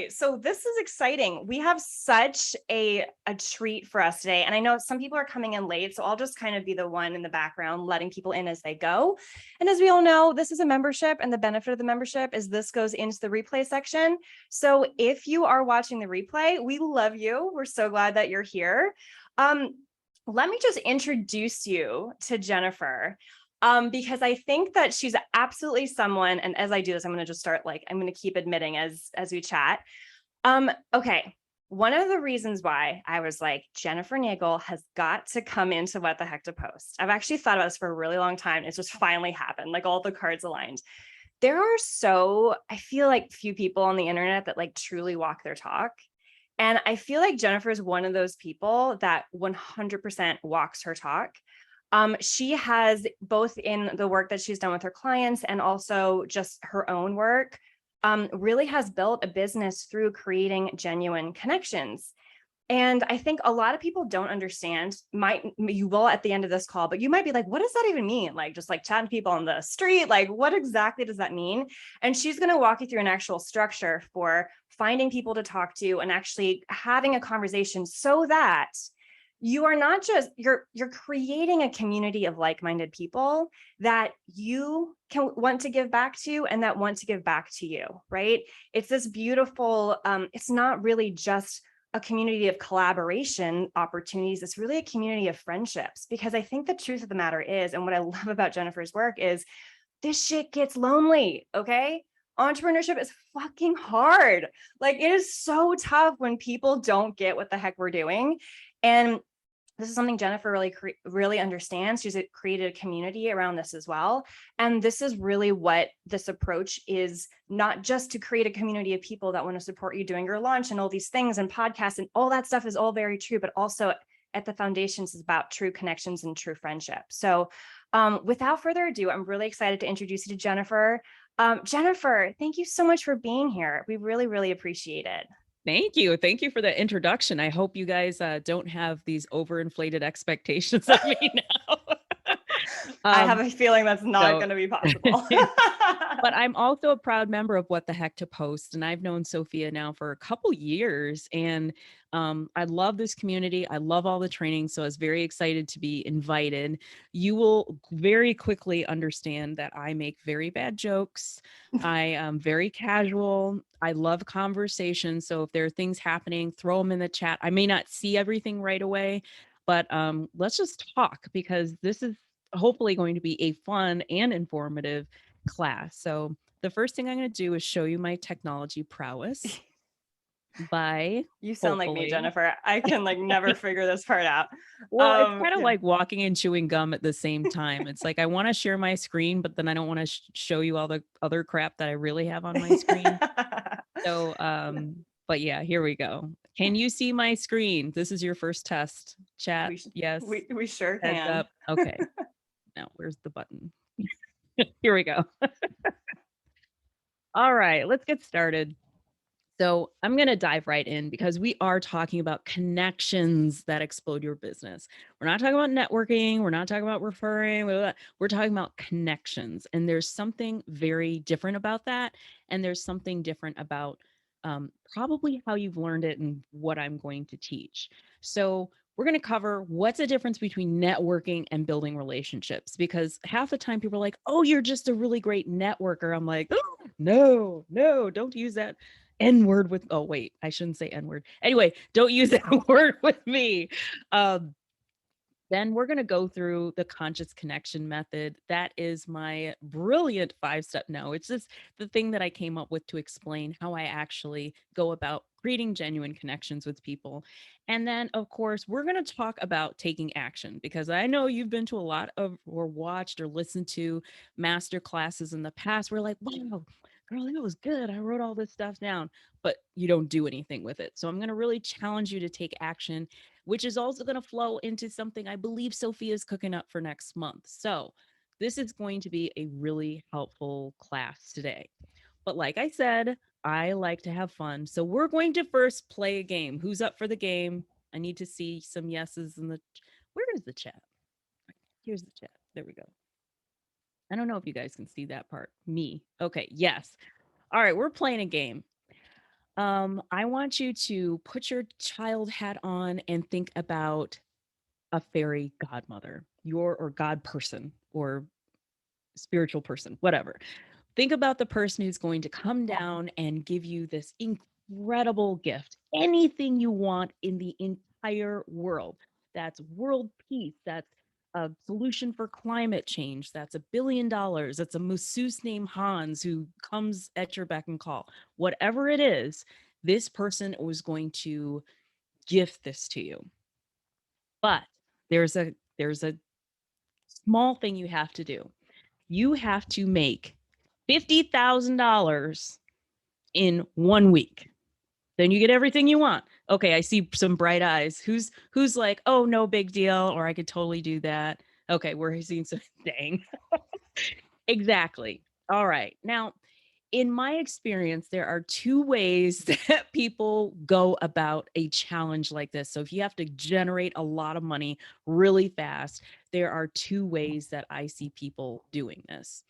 So this is exciting. We have such a treat for us today. And I know some people are coming in late, so I'll just kind of be the one in the background letting people in as they go. And as we all know, this is a membership, and the benefit of the membership is this goes into the replay section. So if you are watching the replay, we love you. We're so glad that you're here. Um, Let me just introduce you to Jennifer. Because I think that she's absolutely someone, and as I do this, I'm going to just start I'm going to keep admitting as we chat. Okay. One of the reasons why I was like, Jennifer Nagel has got to come into What the Heck to Post. I've actually thought about this for a really long time. It's just finally happened, like all the cards aligned. I feel like few people on the internet that like truly walk their talk. And I feel like Jennifer is one of those people that 100% walks her talk. She has, both in the work that she's done with her clients and also just her own work, really has built a business through creating genuine connections. And I think a lot of people don't understand, you will at the end of this call, but you might be like, what does that even mean? Like, just like chatting to people on the street, like what exactly does that mean? And she's going to walk you through an actual structure for finding people to talk to and actually having a conversation so that you are not just, you're creating a community of like-minded people that you can want to give back to and that want to give back to you, right? It's this beautiful, it's not really just a community of collaboration opportunities. It's really a community of friendships, because I think the truth of the matter is, and what I love about Jennifer's work is, this shit gets lonely, okay? Entrepreneurship is fucking hard. Like, it is so tough when people don't get what the heck we're doing. And this is something Jennifer really understands. She's created a community around this as well. And this is really what this approach is, not just to create a community of people that want to support you doing your launch and all these things and podcasts and all that stuff is all very true, but also at the foundations is about true connections and true friendship. So without further ado, I'm really excited to introduce you to Jennifer. Jennifer, thank you so much for being here. We really, really appreciate it. Thank you. Thank you for the introduction. I hope you guys don't have these overinflated expectations of me now. I have um, a feeling that's not so, going to be possible. but I'm also a proud member of What the Heck to Post, and I've known Sophia now for a couple years, and I love this community. I love all the training, so I was very excited to be invited. You will very quickly understand that I make very bad jokes. I am very casual. I love conversation, so if there are things happening, throw them in the chat. I may not see everything right away, but let's just talk, because this is hopefully going to be a fun and informative class. So the first thing I'm going to do is show you my technology prowess by You sound like me, hopefully. Jennifer. I can like never figure this part out. Well, it's kind of Yeah. like walking and chewing gum at the same time. It's like I want to share my screen, but then I don't want to show you all the other crap that I really have on my screen. So, but yeah, here we go. Can you see my screen? This is your first test. Chat. we, Yes. we sure Heads can. up. Okay. Now, where's the button? Here we go. All right, let's get started. So I'm going to dive right in, because we are talking about connections that explode your business. We're not talking about networking. We're not talking about referring. We're talking about connections. And there's something very different about that. And there's something different about probably how you've learned it and what I'm going to teach. So we're going to cover what's the difference between networking and building relationships, because half the time people are like, oh, you're just a really great networker. I'm like, oh, no, don't use that N word with, oh, wait, I shouldn't say N word. Anyway, don't use that word with me. Um, then we're going to go through the conscious connection method. That is my brilliant 5-step. No, it's just the thing that I came up with to explain how I actually go about creating genuine connections with people. And then, of course, we're going to talk about taking action, because I know you've been to a lot of, or watched or listened to master classes in the past. We're like, wow, girl, it was good. I wrote all this stuff down, but you don't do anything with it. So I'm going to really challenge you to take action, which is also going to flow into something I believe Sophia's cooking up for next month. So this is going to be a really helpful class today. But like I said, I like to have fun. So we're going to first play a game. Who's up for the game? I need to see some yeses in the, where is the chat? Here's the chat. There we go. I don't know if you guys can see that part. Me. Okay. Yes. All right. We're playing a game. I want you to put your child hat on and think about a fairy godmother, your or God person or spiritual person, whatever. Think about the person who's going to come down and give you this incredible gift, anything you want in the entire world. That's world peace. That's a solution for climate change. That's $1 billion. That's a masseuse named Hans who comes at your beck and call. Whatever it is, this person was going to gift this to you. But there's a small thing you have to do. You have to make $50,000 in 1 week. Then you get everything you want. Okay, I see some bright eyes. Who's like, "Oh, no big deal," or "I could totally do that." Okay, we're seeing some dang. Exactly. All right. Now, in my experience, there are two ways that people go about a challenge like this. So if you have to generate a lot of money really fast, there are two ways that I see people doing this.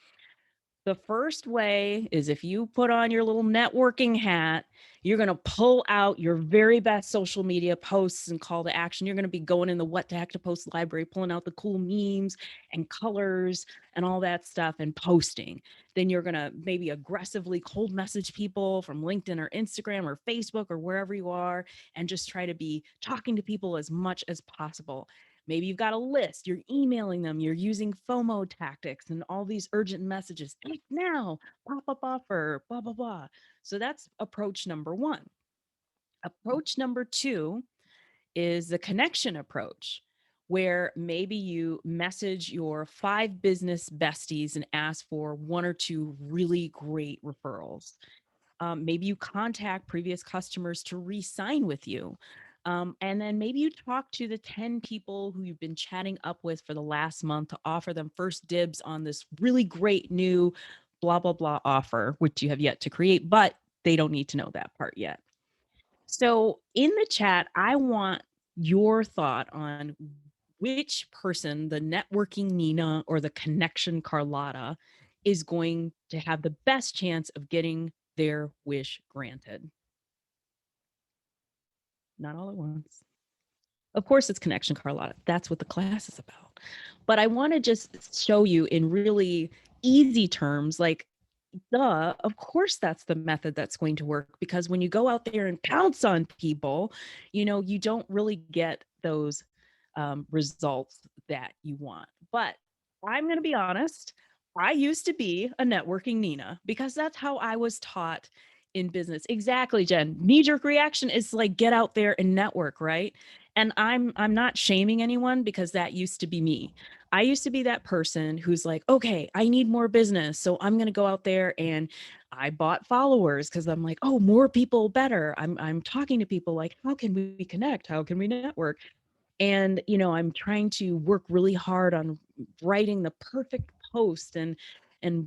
The first way is if you put on your little networking hat, you're going to pull out your very best social media posts and call to action. You're going to be going in the What to Heck to Post library, pulling out the cool memes and colors and all that stuff and posting. Then you're going to maybe aggressively cold message people from LinkedIn or Instagram or Facebook or wherever you are and just try to be talking to people as much as possible. Maybe you've got a list, you're emailing them, you're using FOMO tactics and all these urgent messages. Act now, pop up offer, blah, blah, blah. So that's approach number one. Approach number two is the connection approach, where maybe you message your 5 business besties and ask for 1 or 2 really great referrals. Maybe you contact previous customers to re-sign with you. And then maybe you talk to the 10 people who you've been chatting up with for the last month to offer them first dibs on this really great new blah, blah, blah offer, which you have yet to create, but they don't need to know that part yet. So in the chat, I want your thought on which person, the networking Nina or the connection Carlotta, is going to have the best chance of getting their wish granted. Not all at once. Of course, it's connection Carlotta. That's what the class is about. But I want to just show you in really easy terms, like, duh, of course that's the method that's going to work, because when you go out there and pounce on people, you don't really get those results that you want. But I'm going to be honest, I used to be a networking Nina because that's how I was taught in business. Exactly, Jen. Knee-jerk reaction is like get out there and network, right? And I'm not shaming anyone because that used to be me. I used to be that person who's like, okay, I need more business. So I'm going to go out there and I bought followers because I'm like, oh, more people better. I'm talking to people like, how can we connect? How can we network? And I'm trying to work really hard on writing the perfect post and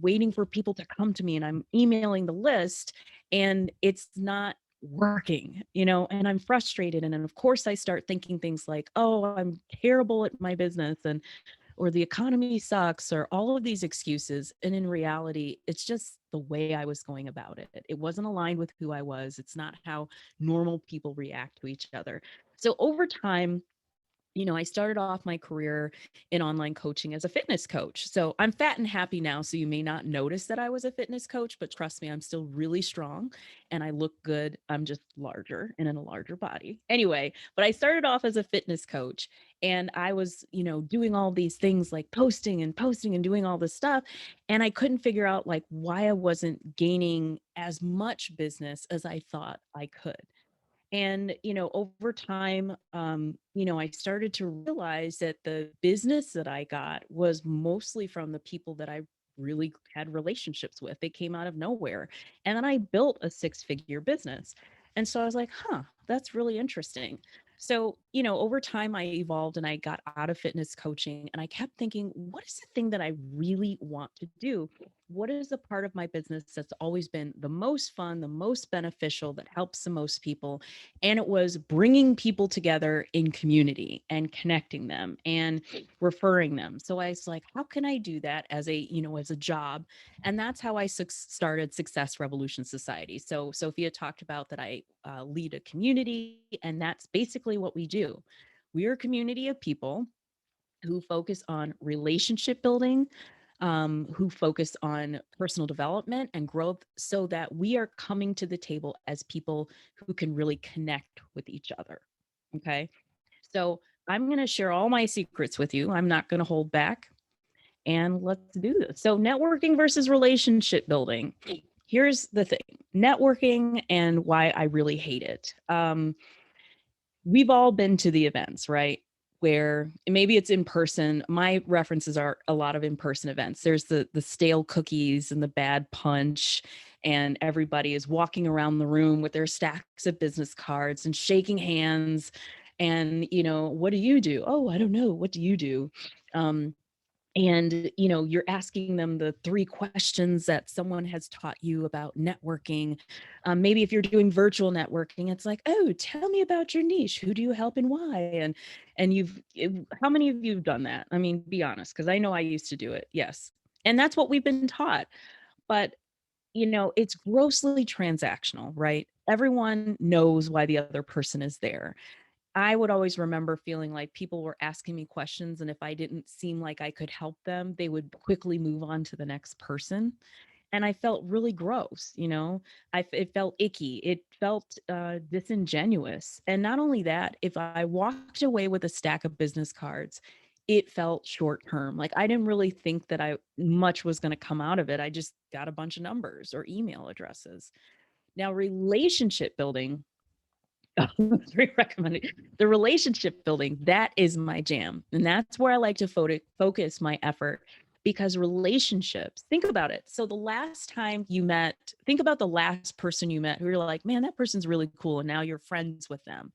waiting for people to come to me, and I'm emailing the list and it's not working, and I'm frustrated. And then of course I start thinking things like, oh, I'm terrible at my business, and or the economy sucks, or all of these excuses. And in reality, it's just the way I was going about it. It wasn't aligned with who I was. It's not how normal people react to each other. So over time, I started off my career in online coaching as a fitness coach. So I'm fat and happy now. So you may not notice that I was a fitness coach, but trust me, I'm still really strong and I look good. I'm just larger and in a larger body. Anyway, but I started off as a fitness coach and I was, doing all these things like posting and doing all this stuff. And I couldn't figure out like why I wasn't gaining as much business as I thought I could. And, over time, I started to realize that the business that I got was mostly from the people that I really had relationships with. They came out of nowhere. And then I built a 6-figure business. And so I was like, huh, that's really interesting. So over time I evolved and I got out of fitness coaching and I kept thinking, what is the thing that I really want to do? What is the part of my business that's always been the most fun, the most beneficial, that helps the most people? And it was bringing people together in community and connecting them and referring them. So I was like, how can I do that as as a job? And that's how I started Success Revolution Society. So Sophia talked about that I lead a community, and that's basically what we do. We're a community of people who focus on relationship building, who focus on personal development and growth, so that we are coming to the table as people who can really connect with each other. Okay. So I'm going to share all my secrets with you. I'm not going to hold back, and let's do this. So, networking versus relationship building. Here's the thing: networking and why I really hate it. We've all been to the events, right? Where maybe it's in person. My references are a lot of in-person events. There's the stale cookies and the bad punch, and everybody is walking around the room with their stacks of business cards and shaking hands. And what do you do? Oh, I don't know. What do you do? And you're asking them the three questions that someone has taught you about networking. Maybe if you're doing virtual networking, it's like, oh, tell me about your niche, who do you help and why? And how many of you have done that? I mean, be honest, because I know I used to do it. Yes. And that's what we've been taught. But it's grossly transactional, right? Everyone knows why the other person is there. I would always remember feeling like people were asking me questions, and if I didn't seem like I could help them, they would quickly move on to the next person. And I felt really gross. It felt icky. It felt disingenuous. And not only that, if I walked away with a stack of business cards, it felt short term. Like I didn't really think that I much was going to come out of it. I just got a bunch of numbers or email addresses. Now, relationship building, very recommended. The relationship building, that is my jam. And that's where I like to focus my effort, because relationships, think about it. So the last time you met, think about the last person you met who you're like, man, that person's really cool. And now you're friends with them.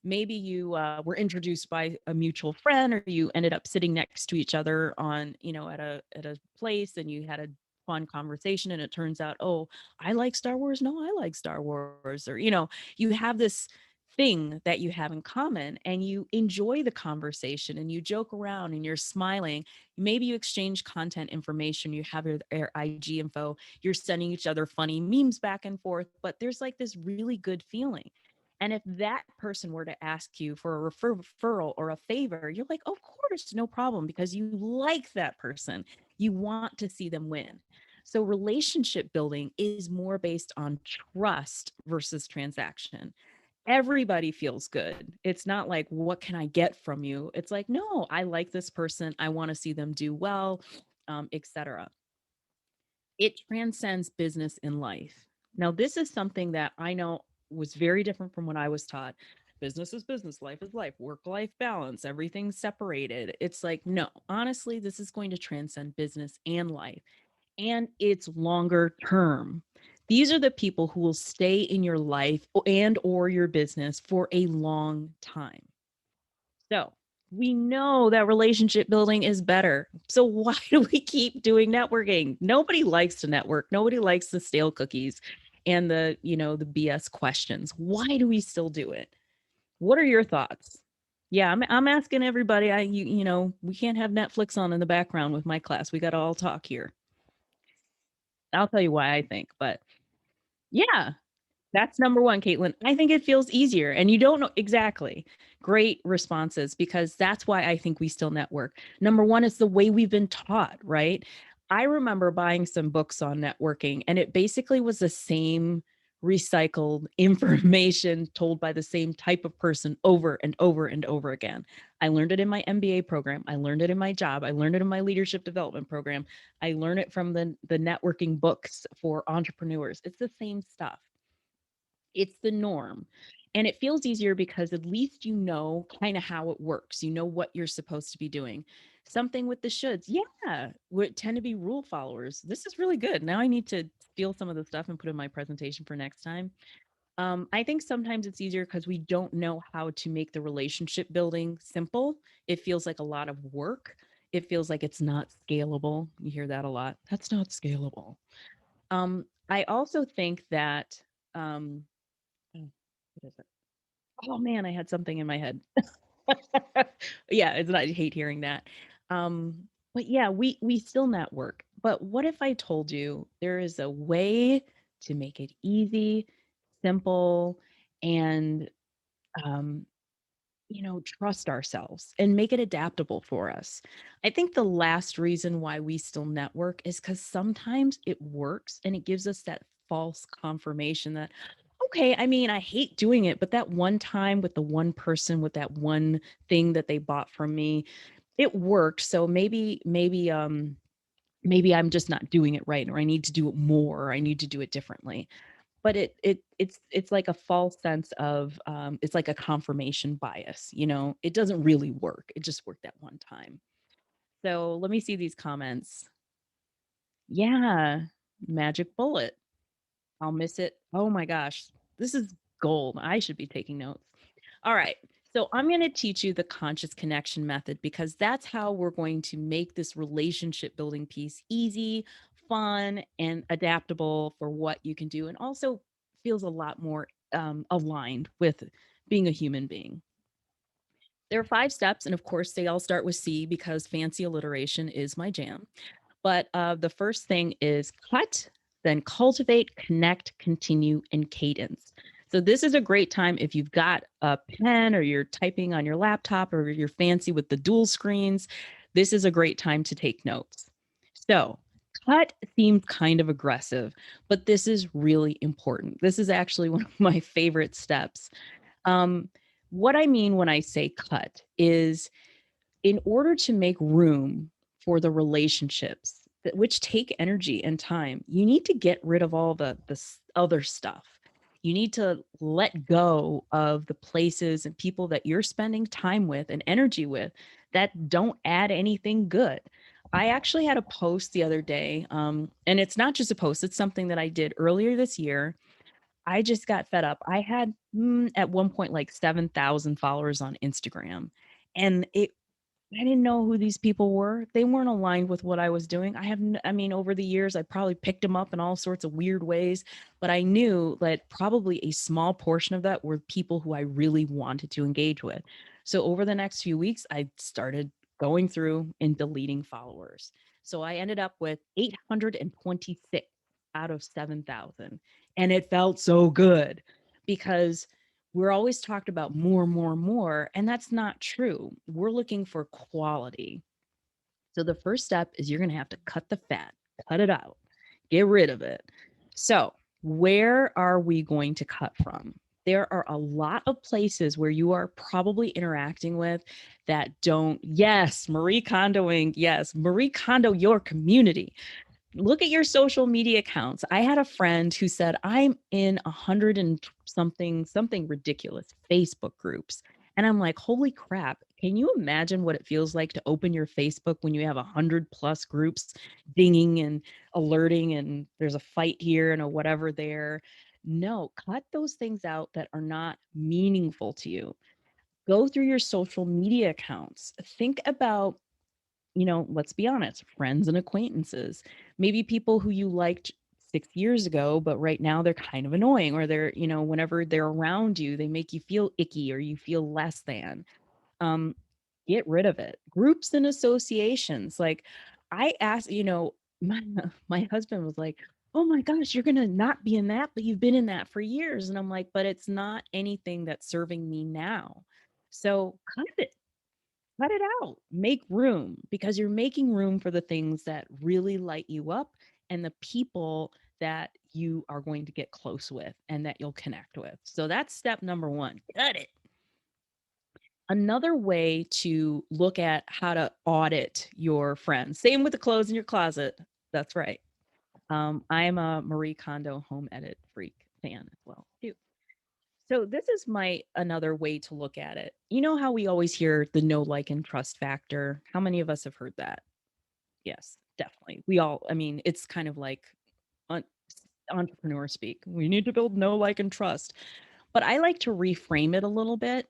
Maybe you were introduced by a mutual friend, or you ended up sitting next to each other at a place, and you had a fun conversation, and it turns out, oh, I like Star Wars. No, I like Star Wars. Or you have this thing that you have in common, and you enjoy the conversation, and you joke around, and you're smiling. Maybe you exchange content information, you have your IG info, you're sending each other funny memes back and forth, but there's like this really good feeling. And if that person were to ask you for a referral or a favor, you're like, of course, no problem, because you like that person. You want to see them win. So relationship building is more based on trust versus transaction. Everybody feels good. It's not like, what can I get from you? It's like, no, I like this person. I want to see them do well, etc. It transcends business in life. Now, this is something that I know was very different from what I was taught. Business is business, life is life, work life balance, everything's separated. It's like, no, honestly, this is going to transcend business and life, and it's longer term. These are the people who will stay in your life and or your business for a long time. So we know that relationship building is better. So why do we keep doing networking? Nobody likes to network. Nobody likes the stale cookies and the BS questions. Why do we still do it? What are your thoughts? Yeah, I'm asking everybody. We can't have Netflix on in the background with my class. We got to all talk here. I'll tell you why I think, but yeah, that's number one, Caitlin. I think it feels easier, and you don't know exactly. Great responses, because that's why I think we still network. Number one is the way we've been taught, right? I remember buying some books on networking, and it basically was the same recycled information told by the same type of person over and over and over again. I learned it in my MBA program. I learned it in my job. I learned it in my leadership development program. I learned it from the networking books for entrepreneurs. It's the same stuff. It's the norm. And it feels easier because at least you know kind of how it works. You know what you're supposed to be doing. Something with the shoulds. Yeah, we tend to be rule followers. This is really good. Now I need to steal some of the stuff and put in my presentation for next time. I think sometimes it's easier because we don't know how to make the relationship building simple. It feels like a lot of work. It feels like it's not scalable. You hear that a lot. That's not scalable. I also think that, um, oh, what is it? Oh man, I had something in my head. Yeah, it's not, I hate hearing that. But yeah, we still network. But what if I told you there is a way to make it easy, simple, and um, trust ourselves and make it adaptable for us. I think the last reason why we still network is because sometimes it works and it gives us that false confirmation that, okay, I mean, I hate doing it, but that one time with the one person with that one thing that they bought from me, it worked. So maybe I'm just not doing it right, or I need to do it more, or I need to do it differently. But it's like a false sense of, it's like a confirmation bias, it doesn't really work. It just worked that one time. So let me see these comments. Yeah, magic bullet. I'll miss it. Oh my gosh, this is gold. I should be taking notes. All right. So I'm going to teach you the conscious connection method because that's how we're going to make this relationship building piece easy, fun, and adaptable for what you can do, and also feels a lot more aligned with being a human being. There are 5 steps, and of course, they all start with C because fancy alliteration is my jam. But the first thing is cut, then cultivate, connect, continue, and cadence. So this is a great time if you've got a pen or you're typing on your laptop or you're fancy with the dual screens. This is a great time to take notes. So cut seems kind of aggressive, but this is really important. This is actually one of my favorite steps. Um, what I mean when I say cut is in order to make room for the relationships which take energy and time, you need to get rid of all the other stuff. You need to let go of the places and people that you're spending time with and energy with that don't add anything good. I actually had a post the other day, and it's not just a post, it's something that I did earlier this year. I just got fed up. I had at one point like 7,000 followers on Instagram. And I didn't know who these people were. They weren't aligned with what I was doing. I mean, over the years, I probably picked them up in all sorts of weird ways, but I knew that probably a small portion of that were people who I really wanted to engage with. So over the next few weeks, I started going through and deleting followers. So I ended up with 826 out of 7,000. And it felt so good because we're always talked about more, more, more, and that's not true. We're looking for quality. So the first step is you're going to have to cut the fat, cut it out, get rid of it. So, where are we going to cut from? There are a lot of places where you are probably interacting with that don't, yes, Marie Kondoing, yes, Marie Kondo your community. Look at your social media accounts. I had a friend who said, I'm in 100 and something ridiculous Facebook groups. And I'm like, holy crap. Can you imagine what it feels like to open your Facebook when you have 100+ groups dinging and alerting and there's a fight here and a whatever there? No, cut those things out that are not meaningful to you. Go through your social media accounts. Think about, let's be honest, friends and acquaintances, maybe people who you liked 6 years ago, but right now they're kind of annoying, or they're, whenever they're around you, they make you feel icky or you feel less than. Um, get rid of it. Groups and associations. Like I asked, my, my husband was like, oh my gosh, you're going to not be in that, but you've been in that for years. And I'm like, but it's not anything that's serving me now. So cut it out, make room because you're making room for the things that really light you up and the people that you are going to get close with and that you'll connect with. So that's step number 1. Cut it. Another way to look at how to audit your friends. Same with the clothes in your closet. That's right. I'm a Marie Kondo home edit freak fan as well too. So this is my another way to look at it. You know how we always hear the know, like, and trust factor? How many of us have heard that? Yes, definitely. We all, I mean, it's kind of like un- entrepreneur speak. We need to build know, like, and trust. But I like to reframe it a little bit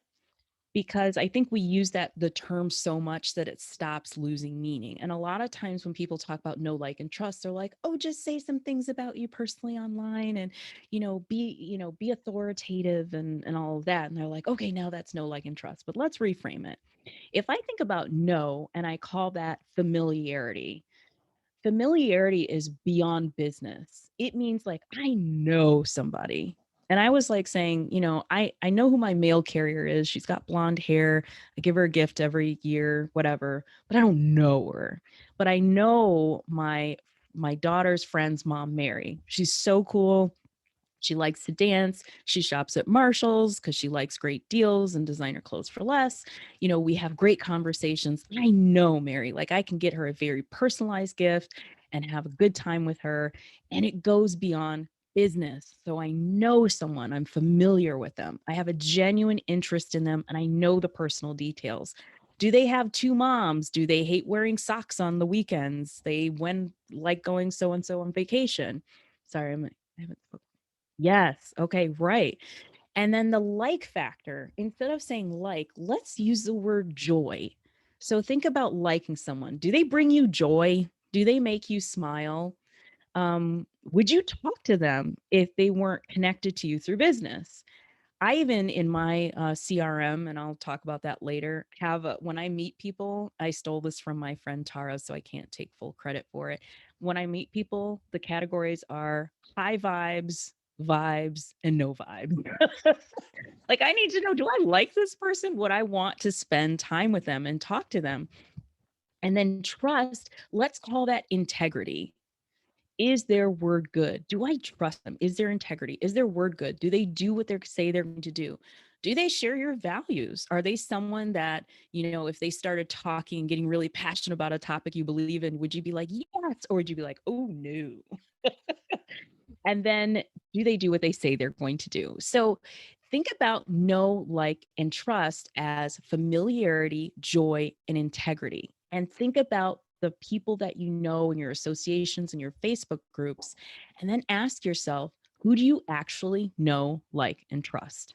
because I think we use the term so much that it stops losing meaning. And a lot of times when people talk about know, like, and trust, they're like, oh, just say some things about you personally online and, be authoritative and all of that. And they're like, okay, now that's know, like, and trust. But let's reframe it. If I think about know and I call that familiarity, familiarity is beyond business. It means like I know somebody. And I was like saying, I know who my mail carrier is. She's got blonde hair. I give her a gift every year, whatever, but I don't know her. But I know my daughter's friend's mom, Mary. She's so cool. She likes to dance. She shops at Marshall's because she likes great deals and designer clothes for less. We have great conversations. I know Mary, like I can get her a very personalized gift and have a good time with her. And it goes beyond business. So I know someone, I'm familiar with them. I have a genuine interest in them and I know the personal details. Do they have two moms? Do they hate wearing socks on the weekends? They when like going so and so on vacation. Sorry, I haven't spoken. Yes. Okay. Right. And then the like factor, instead of saying like, let's use the word joy. So think about liking someone. Do they bring you joy? Do they make you smile? Would you talk to them if they weren't connected to you through business? I even in my CRM, and I'll talk about that later, have when I meet people, I stole this from my friend Tara, so I can't take full credit for it. When I meet people, the categories are high vibes, and no vibes. Like I need to know, do I like this person? Would I want to spend time with them and talk to them? And then trust, let's call that integrity. Is their word good? Do I trust them? Is their integrity? Is their word good? Do they do what they say they're going to do? Do they share your values? Are they someone that, if they started talking and getting really passionate about a topic you believe in, would you be like, yes? Or would you be like, oh, no? And then do they do what they say they're going to do? So think about know, like, and trust as familiarity, joy, and integrity. And think about the people that you know in your associations and your Facebook groups. And then ask yourself, who do you actually know, like, and trust?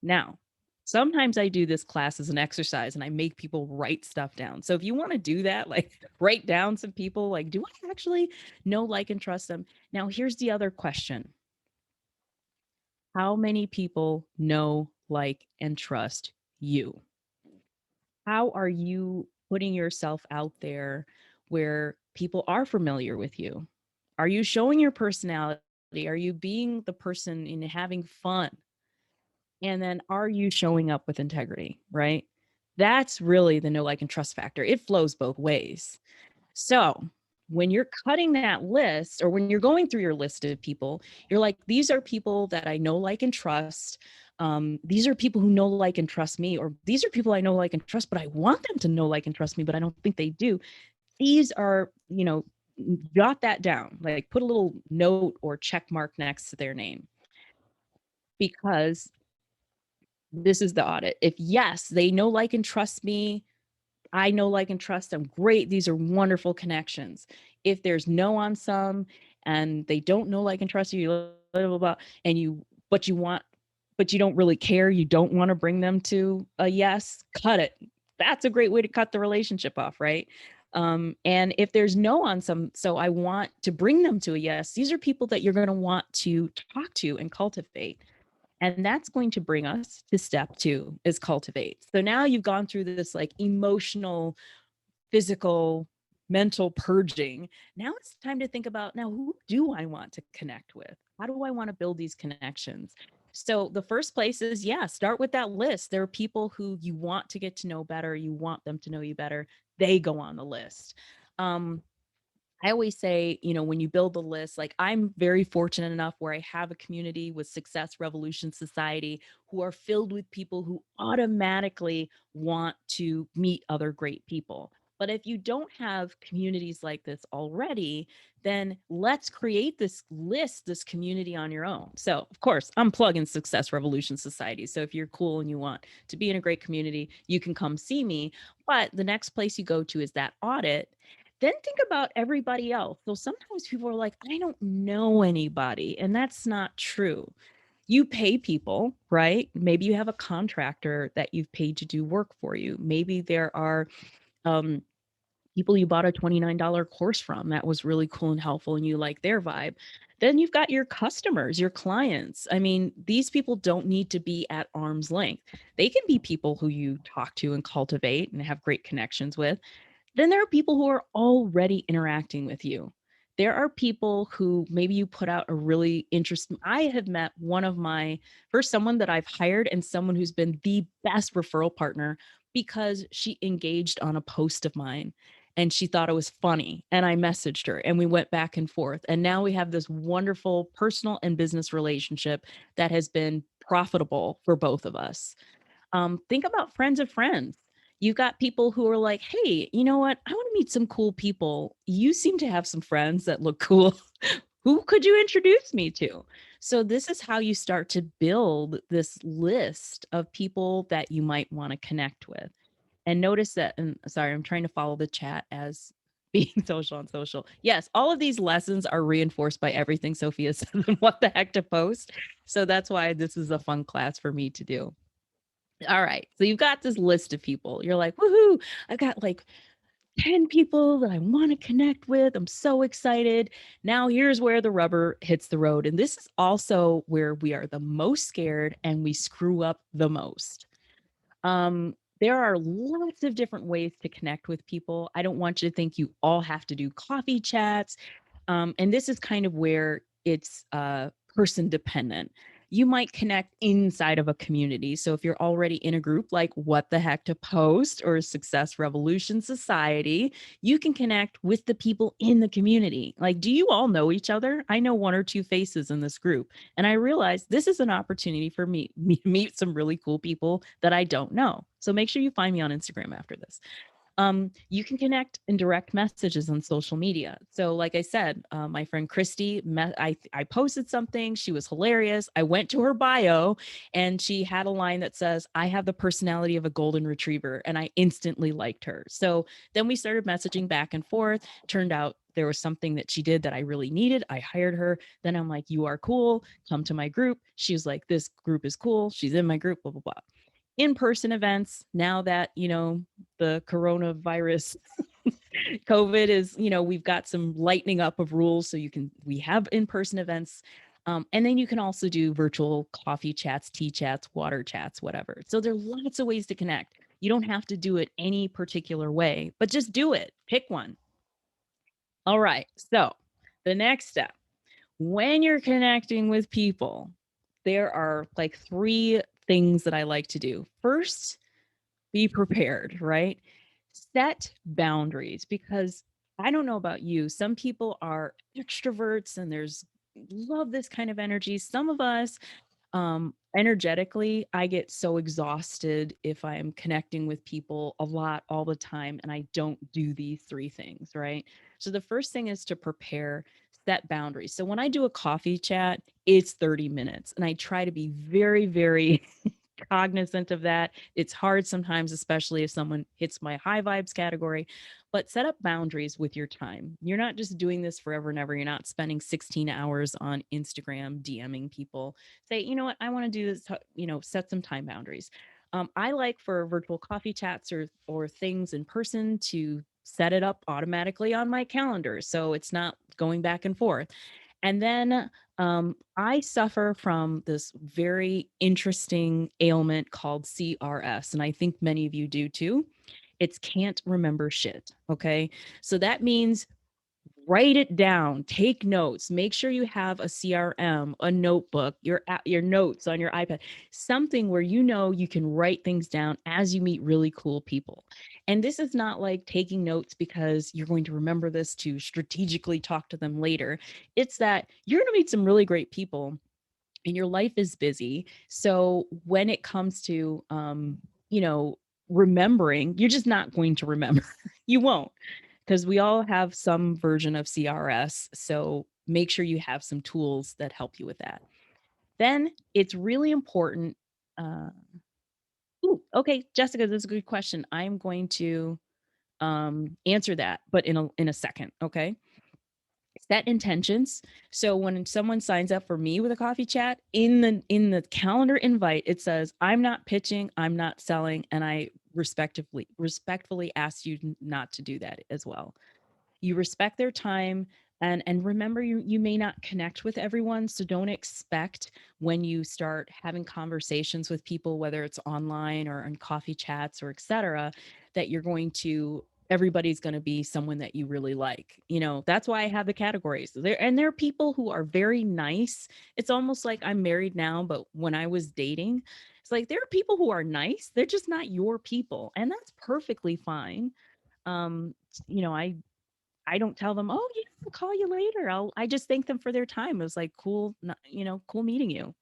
Now, sometimes I do this class as an exercise and I make people write stuff down. So if you want to do that, like write down some people, like, do I actually know, like, and trust them? Now, here's the other question. How many people know, like, and trust you? How are you putting yourself out there where people are familiar with you? Are you showing your personality? Are you being the person and having fun? And then are you showing up with integrity, right? That's really the know, like, and trust factor. It flows both ways. So when you're cutting that list or when you're going through your list of people, you're like, these are people that I know, like, and trust. These are people who know, like, and trust me, or these are people I know, like, and trust, but I want them to know, like, and trust me, but I don't think they do. These are, jot that down, like put a little note or check mark next to their name because this is the audit. If yes, they know, like, and trust me, I know, like, and trust them. Great. These are wonderful connections. If there's no on some and they don't know, like, and trust you, blah, blah, blah, and but you don't really care. You don't want to bring them to a yes, cut it. That's a great way to cut the relationship off, right? And if there's no on some, so I want to bring them to a yes, these are people that you're going to want to talk to and cultivate. And that's going to bring us to step 2 is cultivate. So now you've gone through this like emotional, physical, mental purging. Now it's time to think about now, who do I want to connect with? How do I want to build these connections? So the first place is, yeah, start with that list. There are people who you want to get to know better. You want them to know you better. They go on the list. I always say, when you build the list, like I'm very fortunate enough where I have a community with Success Revolution Society who are filled with people who automatically want to meet other great people. But if you don't have communities like this already, then let's create this list, this community on your own. So, of course, I'm plugging Success Revolution Society. So, if you're cool and you want to be in a great community, you can come see me. But the next place you go to is that audit. Then think about everybody else. So sometimes people are like, I don't know anybody. And that's not true. You pay people, right? Maybe you have a contractor that you've paid to do work for you. Maybe there are um, people you bought a $29 course from that was really cool and helpful and you like their vibe. Then you've got your customers, your clients. I mean, these people don't need to be at arm's length. They can be people who you talk to and cultivate and have great connections with. Then there are people who are already interacting with you. There are people who maybe you put out a really interesting. I have met one of my first someone that I've hired and someone who's been the best referral partner because she engaged on a post of mine and she thought it was funny. And I messaged her and we went back and forth. And now we have this wonderful personal and business relationship that has been profitable for both of us. Think about friends of friends. You've got people who are like, hey, you know what? I want to meet some cool people. You seem to have some friends that look cool. Who could you introduce me to? So, this is how you start to build this list of people that you might want to connect with. And notice that, and sorry, I'm trying to follow the chat as being social on social. Yes, all of these lessons are reinforced by everything Sophia said and what the heck to post. So, that's why this is a fun class for me to do. All right. So you've got this list of people. You're like, woohoo, I've got like 10 people that I want to connect with. I'm so excited. Now, here's where the rubber hits the road. And this is also where we are the most scared and we screw up the most. There are lots of different ways to connect with people. I don't want you to think you all have to do coffee chats. And this is kind of where it's person dependent. You might connect inside of a community. So if you're already in a group like What the Heck to Post or Success Revolution Society, you can connect with the people in the community. Like, do you all know each other? I know one or two faces in this group. And I realized this is an opportunity for me to meet some really cool people that I don't know. So make sure you find me on Instagram after this. You can connect in direct messages on social media. So, like I said, my friend Christy, I posted something. She was hilarious. I went to her bio and she had a line that says, I have the personality of a golden retriever. And I instantly liked her. So then we started messaging back and forth. Turned out there was something that she did that I really needed. I hired her. Then I'm like, you are cool. Come to my group. She was like, this group is cool. She's in my group, blah, blah, blah. In-person events, now that, the coronavirus COVID is, we've got some lightening up of rules. So we have in-person events. And then you can also do virtual coffee chats, tea chats, water chats, whatever. So there are lots of ways to connect. You don't have to do it any particular way, but just do it. Pick one. All right. So the next step, when you're connecting with people, there are like three things that I like to do. First, be prepared, right? Set boundaries because I don't know about you. Some people are extroverts and there's love this kind of energy. Some of us, energetically, I get so exhausted if I am connecting with people a lot all the time and I don't do these three things, right? So the first thing is to prepare, set boundaries. So when I do a coffee chat, it's 30 minutes and I try to be very, very cognizant of that. It's hard sometimes, especially if someone hits my high vibes category, but set up boundaries with your time. You're not just doing this forever and ever. You're not spending 16 hours on Instagram DMing people. Say, you know what, I want to do this, set some time boundaries. I like for virtual coffee chats or things in person to set it up automatically on my calendar. So it's not going back and forth. And then I suffer from this very interesting ailment called CRS. And I think many of you do too. It's can't remember shit. Okay. So that means write it down, take notes, make sure you have a CRM, a notebook, your notes on your iPad, something where you can write things down as you meet really cool people. And this is not like taking notes because you're going to remember this to strategically talk to them later. It's that you're going to meet some really great people and your life is busy. So when it comes to remembering, you're just not going to remember. You won't, because we all have some version of CRS. So make sure you have some tools that help you with that. Then it's really important. Okay, Jessica, this is a good question. I'm going to answer that, but in a second. Okay. Set intentions. So when someone signs up for me with a coffee chat, in the calendar invite, it says, I'm not pitching, I'm not selling, and I respectfully ask you not to do that as well. You respect their time, and remember, you may not connect with everyone, so don't expect when you start having conversations with people, whether it's online or in coffee chats or etc., that you're going to everybody's going to be someone that you really like. That's why I have the categories there. And there are people who are very nice. It's almost like I'm married now, but when I was dating, it's like there are people who are nice, they're just not your people, and that's perfectly fine. um I don't tell them, "Oh, yeah, I'll call you later." I just thank them for their time. It was like, cool, cool meeting you.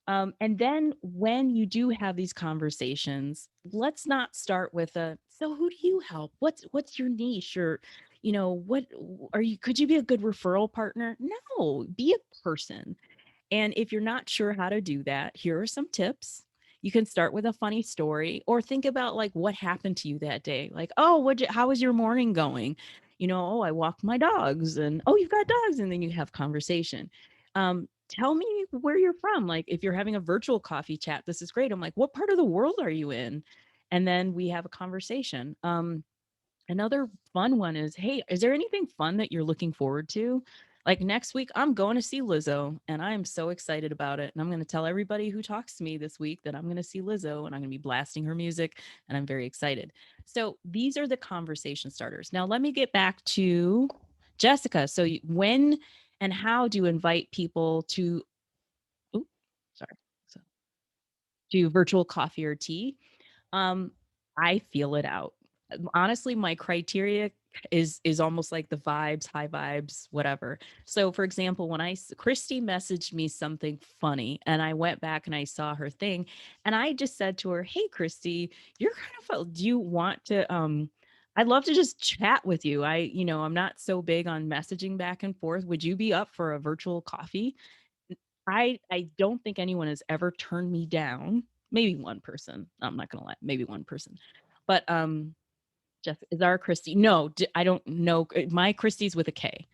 And then when you do have these conversations, let's not start with so who do you help? What's your niche? Or, what are you, could you be a good referral partner? No, be a person. And if you're not sure how to do that, here are some tips. You can start with a funny story or think about like what happened to you that day. Like, oh, how was your morning going? Oh, I walked my dogs, and oh, you've got dogs. And then you have conversation. Tell me where you're from. Like if you're having a virtual coffee chat, this is great. I'm like, what part of the world are you in? And then we have a conversation. Another fun one is, hey, is there anything fun that you're looking forward to? Like next week, I'm going to see Lizzo, and I am so excited about it. And I'm going to tell everybody who talks to me this week that I'm going to see Lizzo and I'm going to be blasting her music, and I'm very excited. So these are the conversation starters. Now, let me get back to Jessica. So when and how do you invite people to, ooh, sorry, so, to virtual coffee or tea? Um, I feel it out. Honestly, my criteria is almost like the vibes, high vibes, whatever. So, for example, when Christy messaged me something funny, and I went back and I saw her thing, and I just said to her, "Hey, Christy, you're kind of do you want to I'd love to just chat with you. I'm not so big on messaging back and forth. Would you be up for a virtual coffee?" I don't think anyone has ever turned me down. Maybe one person. I'm not gonna lie, maybe one person. But Jeff is our Christy. No, I don't know. My Christie's with a K.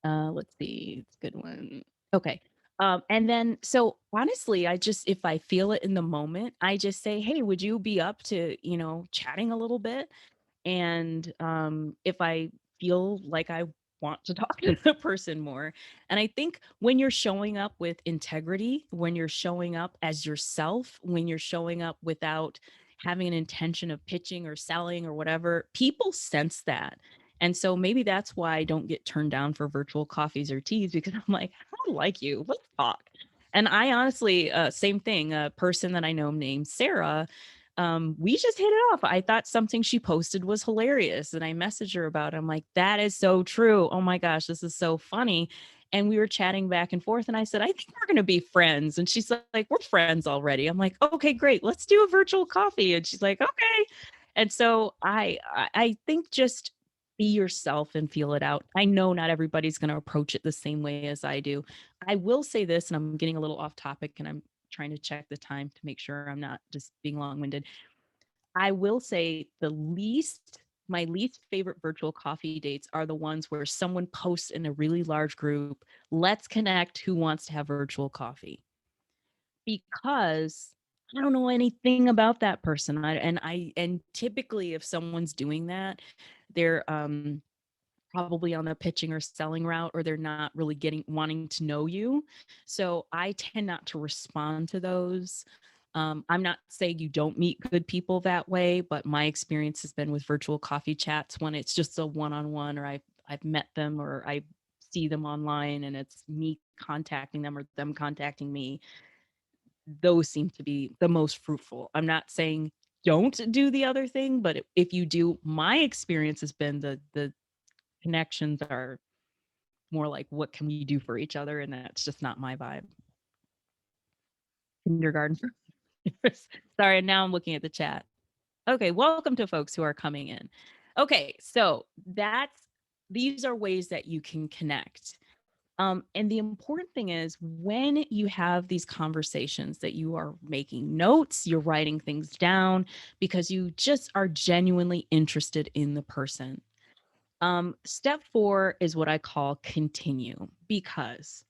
Let's see. It's a good one. Okay. And then so honestly, if I feel it in the moment, I just say, hey, would you be up to, chatting a little bit? And if I feel like I want to talk to the person more. And I think when you're showing up with integrity, when you're showing up as yourself, when you're showing up without having an intention of pitching or selling or whatever, people sense that. And so maybe that's why I don't get turned down for virtual coffees or teas, because I'm like, I like you. Let's talk. And I honestly, same thing, a person that I know named Sarah, we just hit it off. I thought something she posted was hilarious, and I messaged her about it. I'm like, that is so true. Oh my gosh, this is so funny. And we were chatting back and forth, and I said, I think we're going to be friends. And she's like, we're friends already. I'm like, okay, great. Let's do a virtual coffee. And she's like, okay. And so I think just be yourself and feel it out. I know not everybody's going to approach it the same way as I do. I will say this, and I'm getting a little off topic, and I'm trying to check the time to make sure I'm not just being long-winded. I will say my least favorite virtual coffee dates are the ones where someone posts in a really large group, let's connect, who wants to have virtual coffee? Because I don't know anything about that person. And typically if someone's doing that, they're probably on the pitching or selling route, or they're not really wanting to know you. So I tend not to respond to those. I'm not saying you don't meet good people that way, but my experience has been with virtual coffee chats when it's just a one-on-one, or I've met them, or I see them online and it's me contacting them or them contacting me. Those seem to be the most fruitful. I'm not saying don't do the other thing, but if you do, my experience has been the connections are more like, what can we do for each other? And that's just not my vibe. Kindergarten. Sorry, now I'm looking at the chat. Okay, welcome to folks who are coming in. Okay, so these are ways that you can connect. And the important thing is when you have these conversations that you are making notes, you're writing things down because you just are genuinely interested in the person. Step 4 is what I call continue, because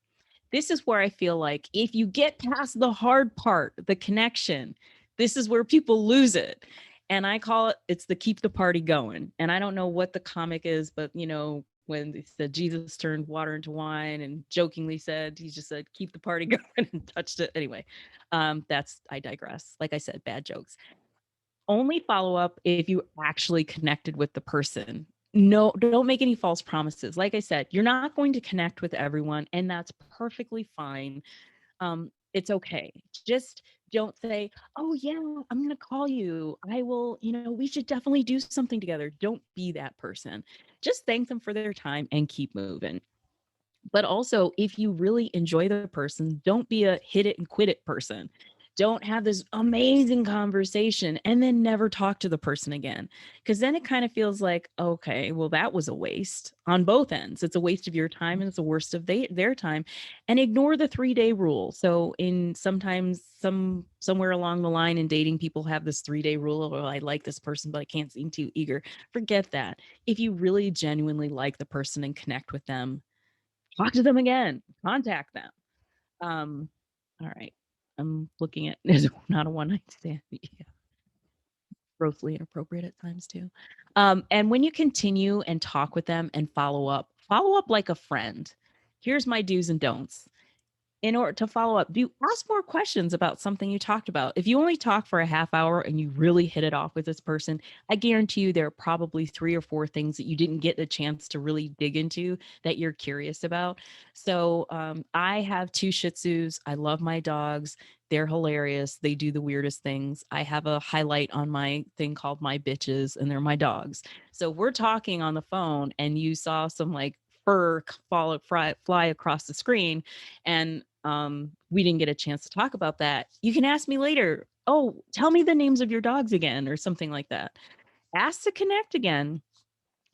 this is where I feel like if you get past the hard part, the connection, this is where people lose it. And I call it's the keep the party going. And I don't know what the comic is, but when they said Jesus turned water into wine and jokingly said, he just said, keep the party going and touched it. Anyway, I digress. Like I said, bad jokes. Only follow up if you actually connected with the person. No, don't make any false promises. Like I said, you're not going to connect with everyone, and that's perfectly fine. It's okay. Just don't say, "Oh yeah, I'm going to call you. I will, we should definitely do something together." Don't be that person. Just thank them for their time and keep moving. But also, if you really enjoy the person, don't be a hit it and quit it person. Don't have this amazing conversation and then never talk to the person again. Because then it kind of feels like, okay, well, that was a waste on both ends. It's a waste of your time and it's a waste of their time. And ignore the 3-day rule. So in sometimes somewhere along the line in dating, people have this 3-day rule of, oh, I like this person, but I can't seem too eager. Forget that. If you really genuinely like the person and connect with them, talk to them again, contact them. All right. I'm looking at it's not a one night stand. Yeah. Grossly inappropriate at times too. And when you continue and talk with them and follow up like a friend. Here's my do's and don'ts. In order to follow up, do ask more questions about something you talked about. If you only talk for a half hour and you really hit it off with this person, I guarantee you there are probably 3 or 4 things that you didn't get a chance to really dig into that you're curious about. So I have 2 Shih Tzus. I love my dogs. They're hilarious. They do the weirdest things. I have a highlight on my thing called My Bitches, and they're my dogs. So we're talking on the phone, and you saw some like fur fly across the screen, and we didn't get a chance to talk about that. You can ask me later, oh, tell me the names of your dogs again, or something like that. Ask to connect again.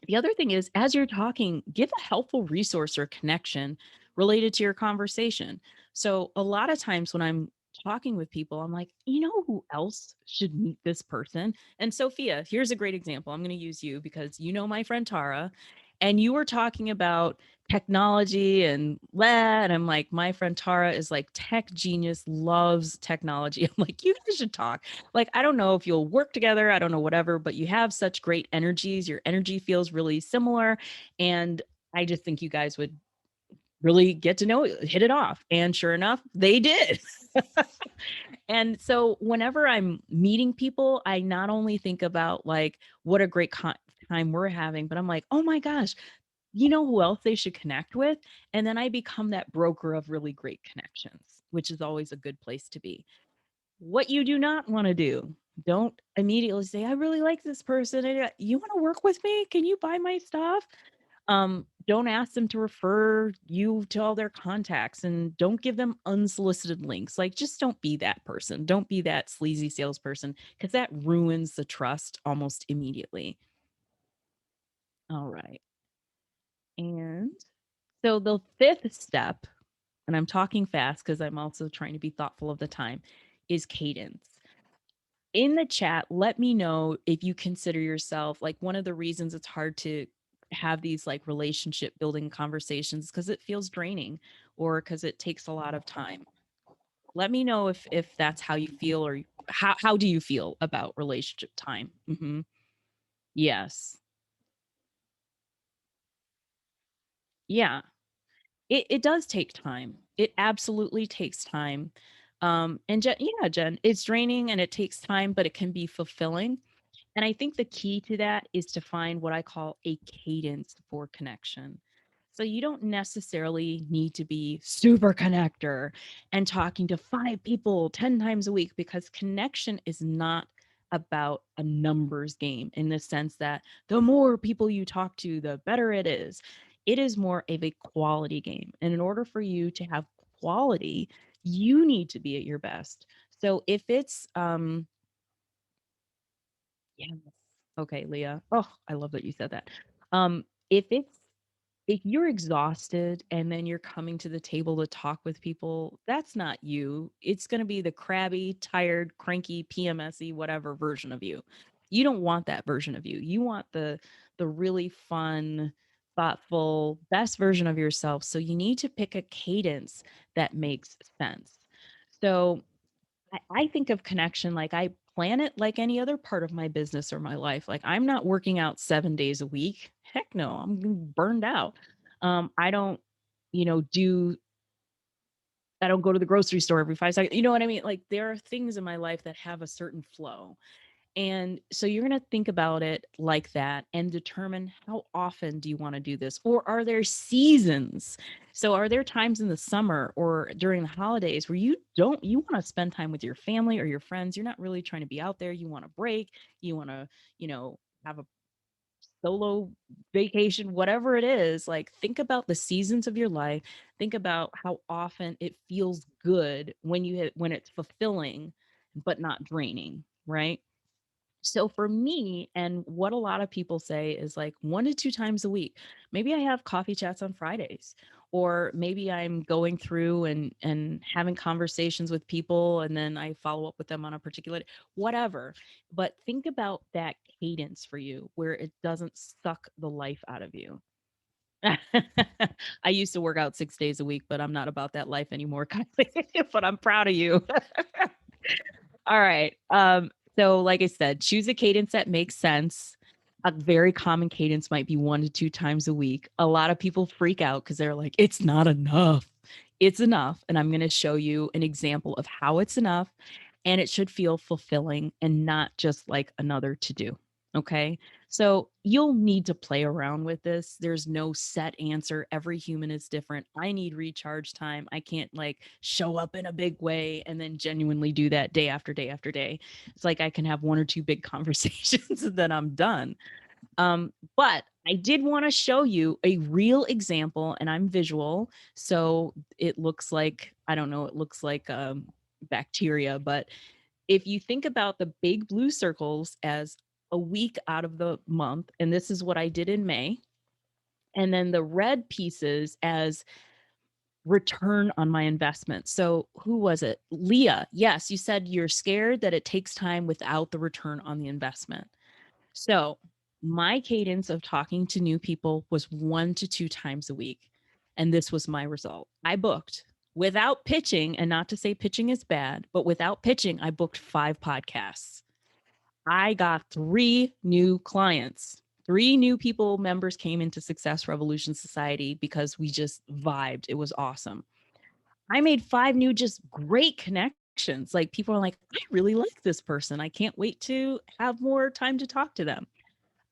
The other thing is, as you're talking, give a helpful resource or connection related to your conversation. So a lot of times when I'm talking with people, I'm like, you know who else should meet this person? And Sophia, here's a great example. I'm going to use you because you know my friend Tara, and you were talking about technology and and I'm like, my friend Tara is like tech genius, loves technology. I'm like, you guys should talk. Like, I don't know if you'll work together, I don't know, whatever, but you have such great energies. Your energy feels really similar. And I just think you guys would really get to know, hit it off. And sure enough, they did. And so whenever I'm meeting people, I not only think about like what a great time we're having, but I'm like, oh my gosh, you know who else they should connect with? And then I become that broker of really great connections, which is always a good place to be. What you do not want to do, don't immediately say, I really like this person. You want to work with me? Can you buy my stuff? Don't ask them to refer you to all their contacts, and don't give them unsolicited links. Like, just don't be that person. Don't be that sleazy salesperson, because that ruins the trust almost immediately. All right. And so the 5th step, and I'm talking fast because I'm also trying to be thoughtful of the time, is cadence. In the chat, let me know if you consider yourself like, one of the reasons it's hard to have these like relationship building conversations because it feels draining or because it takes a lot of time. Let me know if that's how you feel, or how do you feel about relationship time? Yes. Yeah. It does take time. It absolutely takes time. And Jen, it's draining and it takes time, but it can be fulfilling. And I think the key to that is to find what I call a cadence for connection. So you don't necessarily need to be super connector and talking to 5 people 10 times a week, because connection is not about a numbers game in the sense that the more people you talk to, the better it is. It is more of a quality game. And in order for you to have quality, you need to be at your best. So if it's yes. Okay, Leah. Oh, I love that you said that. If it's if you're exhausted and then you're coming to the table to talk with people, that's not you. It's going to be the crabby, tired, cranky, PMSy, whatever version of you. You don't want that version of you. You want the really fun, thoughtful, best version of yourself. So you need to pick a cadence that makes sense. So I think of connection like I plan it like any other part of my business or my life. Like I'm not working out 7 days a week. Heck no, I'm burned out. I don't, you know, do I don't go to the grocery store every 5 seconds. You know what I mean? Like there are things in my life that have a certain flow. And so you're going to think about it like that and determine how often do you want to do this? Or are there seasons? So are there times in the summer or during the holidays where you want to spend time with your family or your friends? You're not really trying to be out there. You want to break, you want to, have a solo vacation, whatever it is. Like think about the seasons of your life. Think about how often it feels good when it's fulfilling but not draining, right? So for me, and what a lot of people say is like 1 to 2 times a week. Maybe I have coffee chats on Fridays, or maybe I'm going through and having conversations with people, and then I follow up with them on a particular whatever. But think about that cadence for you where it doesn't suck the life out of you. I used to work out 6 days a week, but I'm not about that life anymore, Kylie. But I'm proud of you. All right. So like I said, choose a cadence that makes sense. A very common cadence might be 1 to 2 times a week. A lot of people freak out because they're like, it's not enough. It's enough. And I'm going to show you an example of how it's enough. And it should feel fulfilling and not just like another to do. Okay. So you'll need to play around with this. There's no set answer. Every human is different. I need recharge time. I can't like show up in a big way and then genuinely do that day after day after day. It's like I can have one or two big conversations and then I'm done. But I did want to show you a real example, and I'm visual. So it looks like, I don't know, it looks like bacteria, but if you think about the big blue circles as a week out of the month, and this is what I did in May, and then the red pieces as return on my investment. So who was it? Leah. Yes, you said you're scared that it takes time without the return on the investment. So my cadence of talking to new people was 1 to 2 times a week. And this was my result. I booked without pitching, and not to say pitching is bad, but without pitching, I booked 5 podcasts. I got 3 new clients. 3 new people members came into Success Revolution Society because we just vibed. It was awesome. I made 5 new just great connections. Like people are like, I really like this person. I can't wait to have more time to talk to them.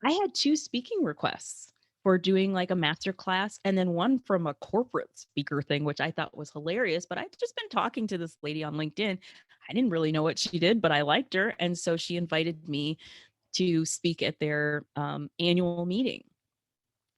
I had 2 speaking requests for doing like a master class and then one from a corporate speaker thing, which I thought was hilarious. But I'd just been talking to this lady on LinkedIn. I didn't really know what she did, but I liked her. And so she invited me to speak at their annual meeting.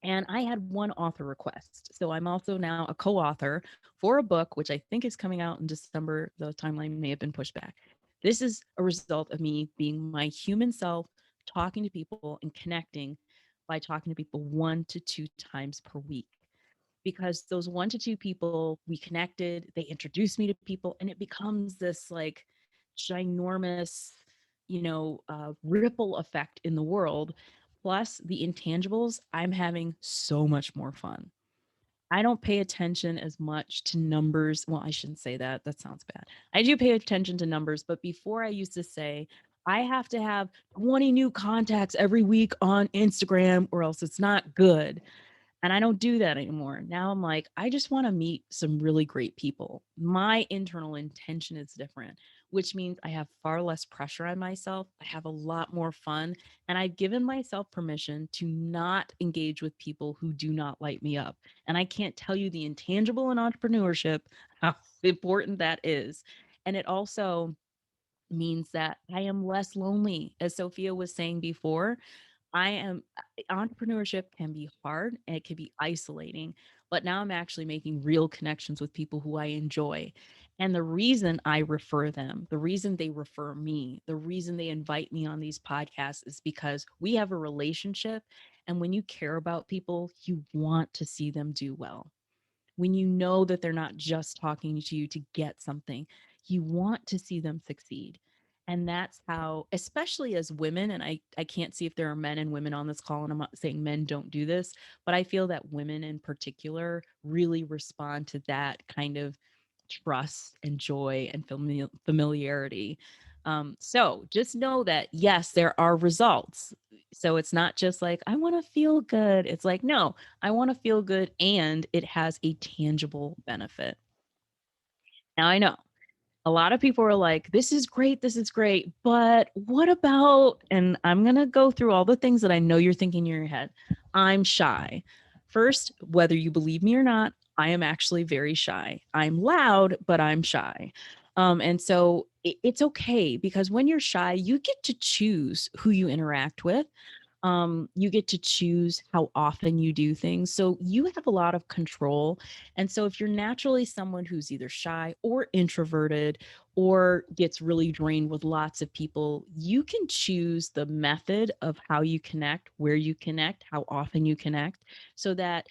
And I had one author request. So I'm also now a co author for a book, which I think is coming out in December. The timeline may have been pushed back. This is a result of me being my human self, talking to people and connecting by talking to people 1 to 2 times per week. Because those 1 to 2 people we connected, they introduced me to people, and it becomes this like ginormous, ripple effect in the world. Plus the intangibles, I'm having so much more fun. I don't pay attention as much to numbers. Well, I shouldn't say that. That sounds bad. I do pay attention to numbers, but before I used to say, I have to have 20 new contacts every week on Instagram or else it's not good. And I don't do that anymore. Now I'm like, I just want to meet some really great people. My internal intention is different, which means I have far less pressure on myself. I have a lot more fun. And I've given myself permission to not engage with people who do not light me up. And I can't tell you the intangible in entrepreneurship, how important that is. And it also means that I am less lonely. As Sophia was saying before, entrepreneurship can be hard and it can be isolating, but now I'm actually making real connections with people who I enjoy. And the reason I refer them, the reason they refer me, the reason they invite me on these podcasts is because we have a relationship And when you care about people, you want to see them do well. When you know that they're not just talking to you to get something, you want to see them succeed. And that's how, especially as women, and I can't see if there are men and women on this call, and I'm not saying men don't do this, but I feel that women in particular really respond to that kind of trust and joy and familiarity. So just know that yes, there are results. So it's not just like, I want to feel good. It's like, no, I want to feel good and it has a tangible benefit. Now I know a lot of people are like, this is great, but what about, and I'm going to go through all the things that I know you're thinking in your head. I'm shy. First, whether you believe me or not, I am actually very shy. I'm loud, but I'm shy. And so it's okay because when you're shy, you get to choose who you interact with. You get to choose how often you do things. So you have a lot of control. And so if you're naturally someone who's either shy or introverted or gets really drained with lots of people, you can choose the method of how you connect, where you connect, how often you connect, so that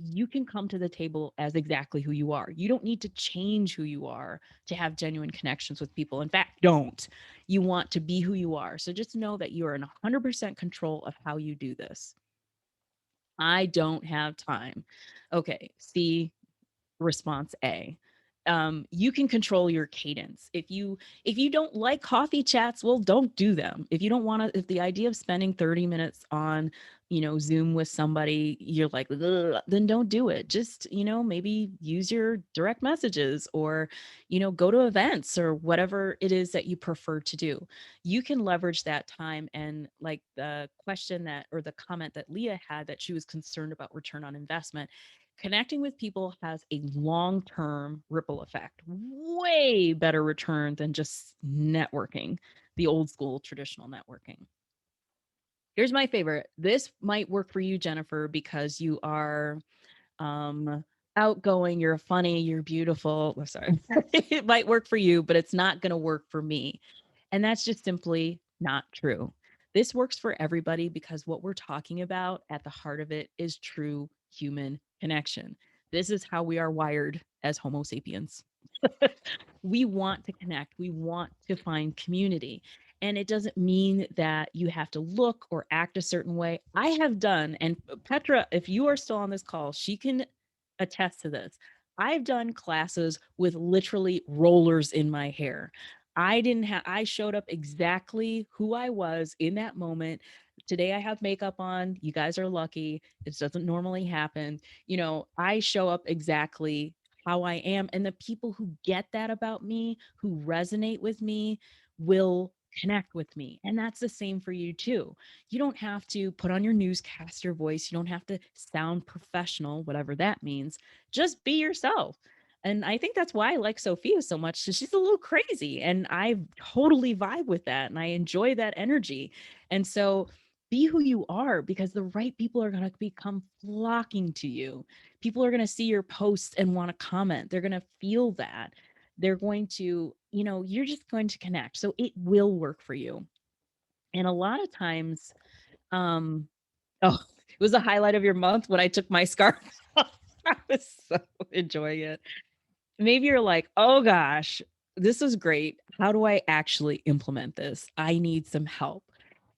you can come to the table as exactly who you are. You don't need to change who you are to have genuine connections with people. In fact, don't. You want to be who you are. So just know that you are in 100% control of how you do this. I don't have time. Okay. See, response A. You can control your cadence. If you don't like coffee chats, well, don't do them. If you don't want to, if the idea of spending 30 minutes on, Zoom with somebody, you're like, "Ugh," then don't do it. Just, maybe use your direct messages or, go to events or whatever it is that you prefer to do. You can leverage that time. And like the question that, or the comment that Leah had, that she was concerned about return on investment. Connecting with people has a long-term ripple effect, way better return than just networking, the old school traditional networking. Here's my favorite. This might work for you, Jennifer, because you are um outgoing, you're funny, you're beautiful. I'm sorry. It might work for you, but it's not going to work for me. And that's just simply not true. This works for everybody because what we're talking about at the heart of it is true human connection. This is how we are wired as Homo sapiens. We want to connect, we want to find community. And it doesn't mean that you have to look or act a certain way. I have done, and Petra, if you are still on this call, she can attest to this. I've done classes with literally rollers in my hair. I showed up exactly who I was in that moment. Today I have makeup on. You guys are lucky. It doesn't normally happen. I show up exactly how I am. And the people who get that about me, who resonate with me, will connect with me. And that's the same for you too. You don't have to put on your newscaster voice. You don't have to sound professional, whatever that means. Just be yourself. And I think that's why I like Sophia so much. She's a little crazy and I totally vibe with that and I enjoy that energy. And so be who you are because the right people are going to become flocking to you. People are going to see your posts and want to comment. They're going to feel that. They're going to, you're just going to connect. So it will work for you. And a lot of times, um, oh, it was a highlight of your month when I took my scarf off. I was so enjoying it. Maybe you're like, oh gosh, this is great. How do I actually implement this? I need some help.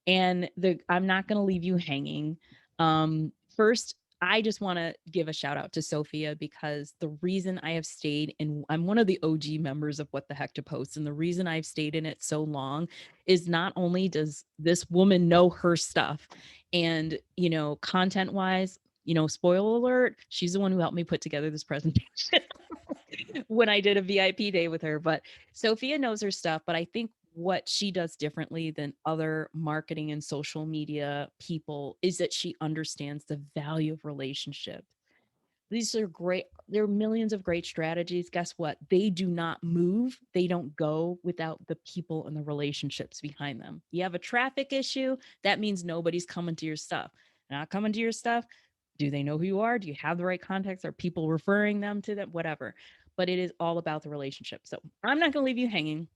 And I'm not going to leave you hanging. First, I just want to give a shout out to Sophia because the reason I have stayed in, I'm one of the OG members of What the Heck to Post. And the reason I've stayed in it so long is not only does this woman know her stuff and, content wise, spoiler alert, she's the one who helped me put together this presentation when I did a VIP day with her. But Sophia knows her stuff. But I think what she does differently than other marketing and social media people is that she understands the value of relationships. These are great. There are millions of great strategies. Guess what? They do not move. They don't go without the people and the relationships behind them. You have a traffic issue, that means nobody's coming to your stuff. Not coming to your stuff. Do they know who you are? Do you have the right contacts? Are people referring them to them? Whatever. But it is all about the relationship. So I'm not going to leave you hanging,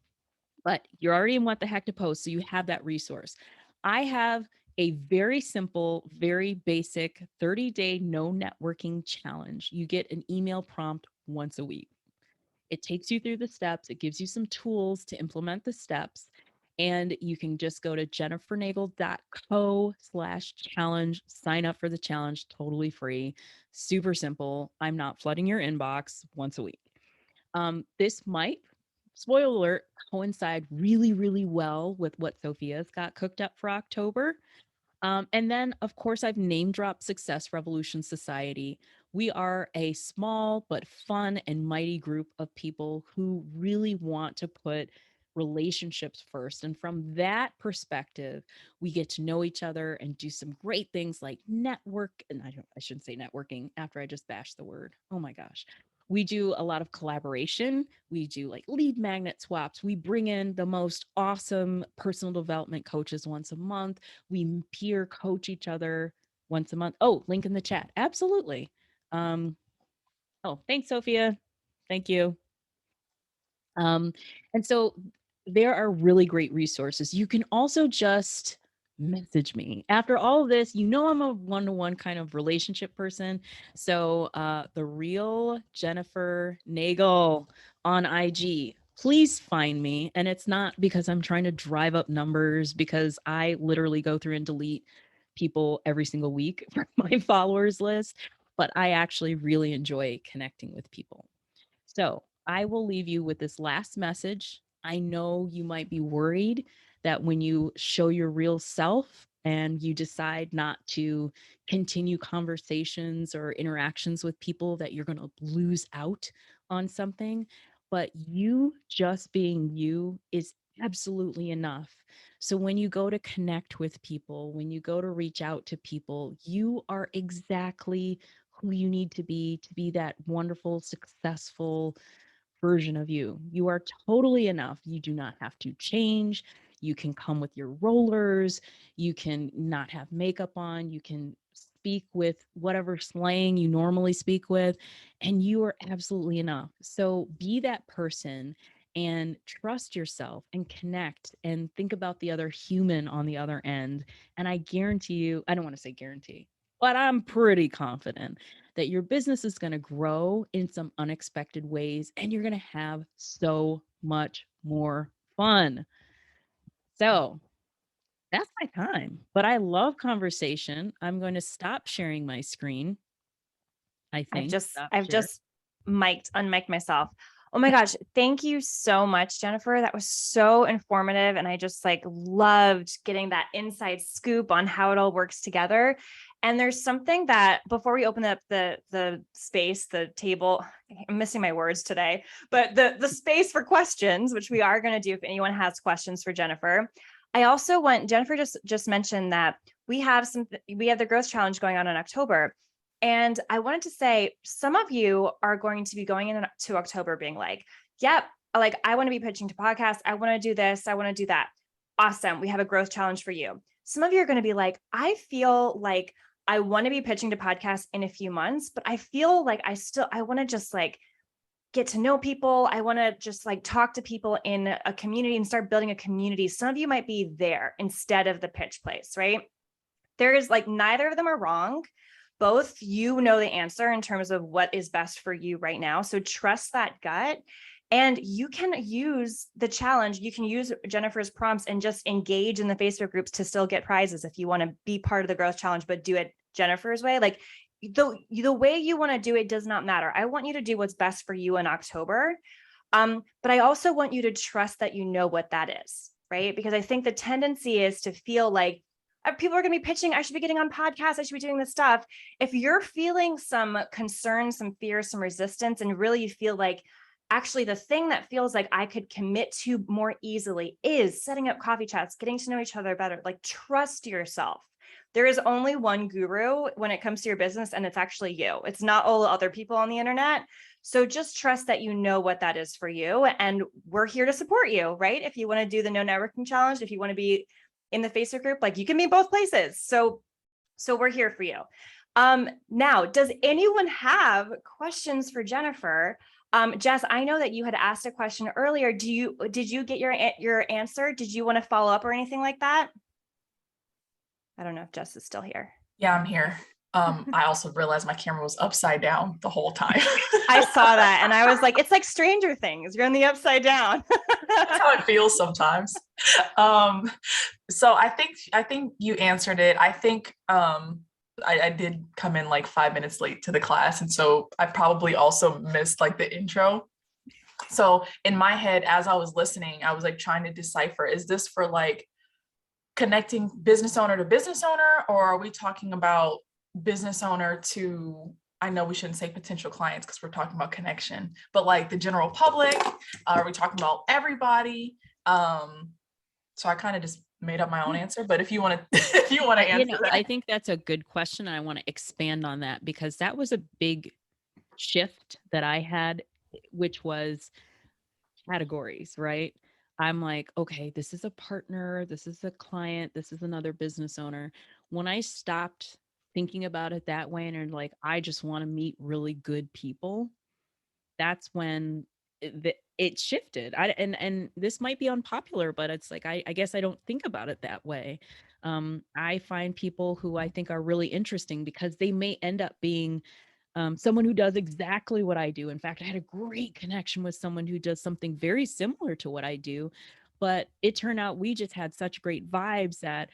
but you're already in What the Heck to Post. So you have that resource. I have a very simple, very basic 30-day no networking challenge. You get an email prompt once a week. It takes you through the steps. It gives you some tools to implement the steps. And you can just go to jennifernagel.co/challenge, sign up for the challenge, totally free, super simple. I'm not flooding your inbox once a week. This might, spoiler alert, coincide really, really well with what Sophia's got cooked up for October. And then, of course, I've name dropped Success Revolution Society. We are a small but fun and mighty group of people who really want to put relationships first. And from that perspective, we get to know each other and do some great things like network. And I shouldn't say networking after I just bashed the word. Oh my gosh. We do a lot of collaboration. We do like lead magnet swaps. We bring in the most awesome personal development coaches once a month. We peer coach each other once a month. Oh, link in the chat. Absolutely. Oh, thanks, Sophia. Thank you. And so there are really great resources. You can also just message me. After all of this, you know I'm a one-to-one kind of relationship person. So the real Jennifer Nagel on IG, please find me. And it's not because I'm trying to drive up numbers, because I literally go through and delete people every single week from my followers list, but I actually really enjoy connecting with people. So I will leave you with this last message. I know you might be worried that when you show your real self and you decide not to continue conversations or interactions with people, that you're going to lose out on something. But you just being you is absolutely enough. So when you go to connect with people, when you go to reach out to people, you are exactly who you need to be that wonderful, successful version of you. You are totally enough. You do not have to change. You can come with your rollers. You can not have makeup on. You can speak with whatever slang you normally speak with, and you are absolutely enough. So be that person and trust yourself and connect and think about the other human on the other end. And I guarantee you, I don't want to say guarantee, but I'm pretty confident that your business is going to grow in some unexpected ways and you're going to have so much more fun. So that's my time, but I love conversation. I'm going to stop sharing my screen. I think. Stop I've share. just unmiked myself. Oh my gosh. Thank you so much, Jennifer. That was so informative. And I just like loved getting that inside scoop on how it all works together. And there's something that before we open up the space, the table, I'm missing my words today, but the space for questions, which we are going to do if anyone has questions for Jennifer. I also want Jennifer just mentioned that we have the growth challenge going on in October. And I wanted to say, some of you are going to be going into October being like, yep, like I want to be pitching to podcasts. I want to do this. I want to do that. Awesome. We have a growth challenge for you. Some of you are going to be like, I feel like I want to be pitching to podcasts in a few months, but I feel like I want to just like get to know people. I want to just like talk to people in a community and start building a community. Some of you might be there instead of the pitch place, right? There is like, neither of them are wrong. Both you know the answer in terms of what is best for you right now. So trust that gut. And you can use the challenge. You can use Jennifer's prompts and just engage in the Facebook groups to still get prizes if you want to be part of the growth challenge, but do it Jennifer's way. Like the way you want to do it does not matter. I want you to do what's best for you in October. But I also want you to trust that you know what that is, right? Because I think the tendency is to feel like people are going to be pitching, I should be getting on podcasts, I should be doing this stuff. If you're feeling some concern, some fear, some resistance, and really you feel like actually the thing that feels like I could commit to more easily is setting up coffee chats, getting to know each other better, like trust yourself. There is only one guru when it comes to your business, and it's actually you. It's not all the other people on the internet. So just trust that you know what that is for you. And we're here to support you, right? If you want to do the no networking challenge, if you want to be in the Facebook group, like you can be both places. So we're here for you. Now, does anyone have questions for Jennifer? Jess, I know that you had asked a question earlier. Did you get your answer? Did you want to follow up or anything like that? I don't know if Jess is still here. Yeah, I'm here. I also realized my camera was upside down the whole time. I saw that and I was like, it's like Stranger Things. You're on the upside down. That's how it feels sometimes. So I think you answered it. I think I did come in like 5 minutes late to the class, and so I probably also missed like the intro. So in my head, as I was listening, I was like trying to decipher, is this for like connecting business owner to business owner, or are we talking about business owner to, I know we shouldn't say potential clients because we're talking about connection, but like the general public? Are we talking about everybody? So I kind of just made up my own answer, but if you want to if you want to answer that. I think that's a good question. And I want to expand on that because that was a big shift that I had, which was categories, right? I'm like, okay, this is a partner, this is a client, this is another business owner. When I stopped thinking about it that way and like, I just want to meet really good people, that's when it shifted. And this might be unpopular, but it's like, I guess I don't think about it that way. I find people who I think are really interesting because they may end up being someone who does exactly what I do. In fact, I had a great connection with someone who does something very similar to what I do, but it turned out we just had such great vibes that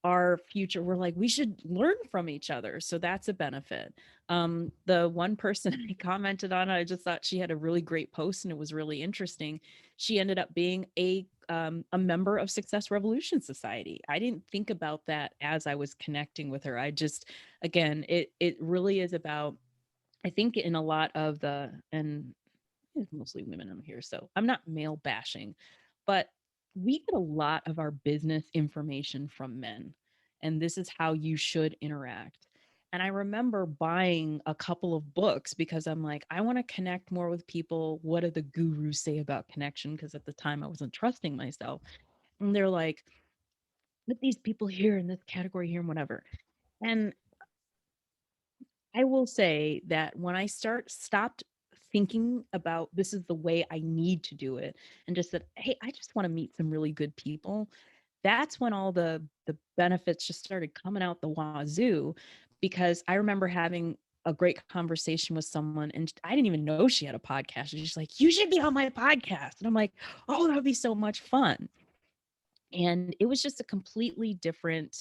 our future, we're like, we should learn from each other. So that's a benefit. The one person I commented on, I just thought she had a really great post and it was really interesting. She ended up being a member of Success Revolution Society. I didn't think about that as I was connecting with her. I just, again, it really is about, I think in a lot of and it's mostly women on here, so I'm not male bashing, but we get a lot of our business information from men, and this is how you should interact. And I remember buying a couple of books because I'm like, I want to connect more with people. What do the gurus say about connection? Because at the time I wasn't trusting myself. And they're like, put these people here in this category here and whatever. And I will say that when I stopped thinking about this is the way I need to do it and just said, hey, I just want to meet some really good people. That's when all the benefits just started coming out the wazoo, because I remember having a great conversation with someone and I didn't even know she had a podcast. She's just like, you should be on my podcast. And I'm like, oh, that would be so much fun. And it was just it's a completely different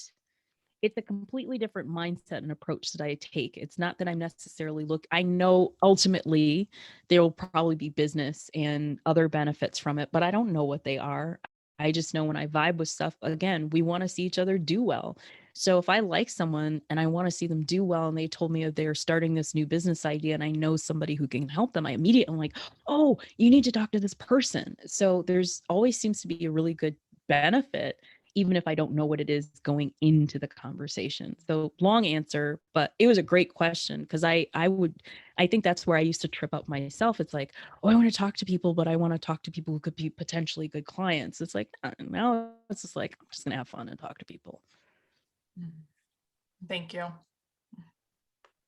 mindset and approach that I take. It's not that I'm necessarily I know ultimately there will probably be business and other benefits from it, but I don't know what they are. I just know when I vibe with stuff, again, we want to see each other do well. So if I like someone and I want to see them do well and they told me they're starting this new business idea and I know somebody who can help them, I immediately am like, oh, you need to talk to this person. So there's always seems to be a really good benefit even if I don't know what it is going into the conversation. So long answer, but it was a great question because I think that's where I used to trip up myself. It's like, oh, I want to talk to people, but I want to talk to people who could be potentially good clients. It's like, now it's just like, I'm just going to have fun and talk to people. Thank you.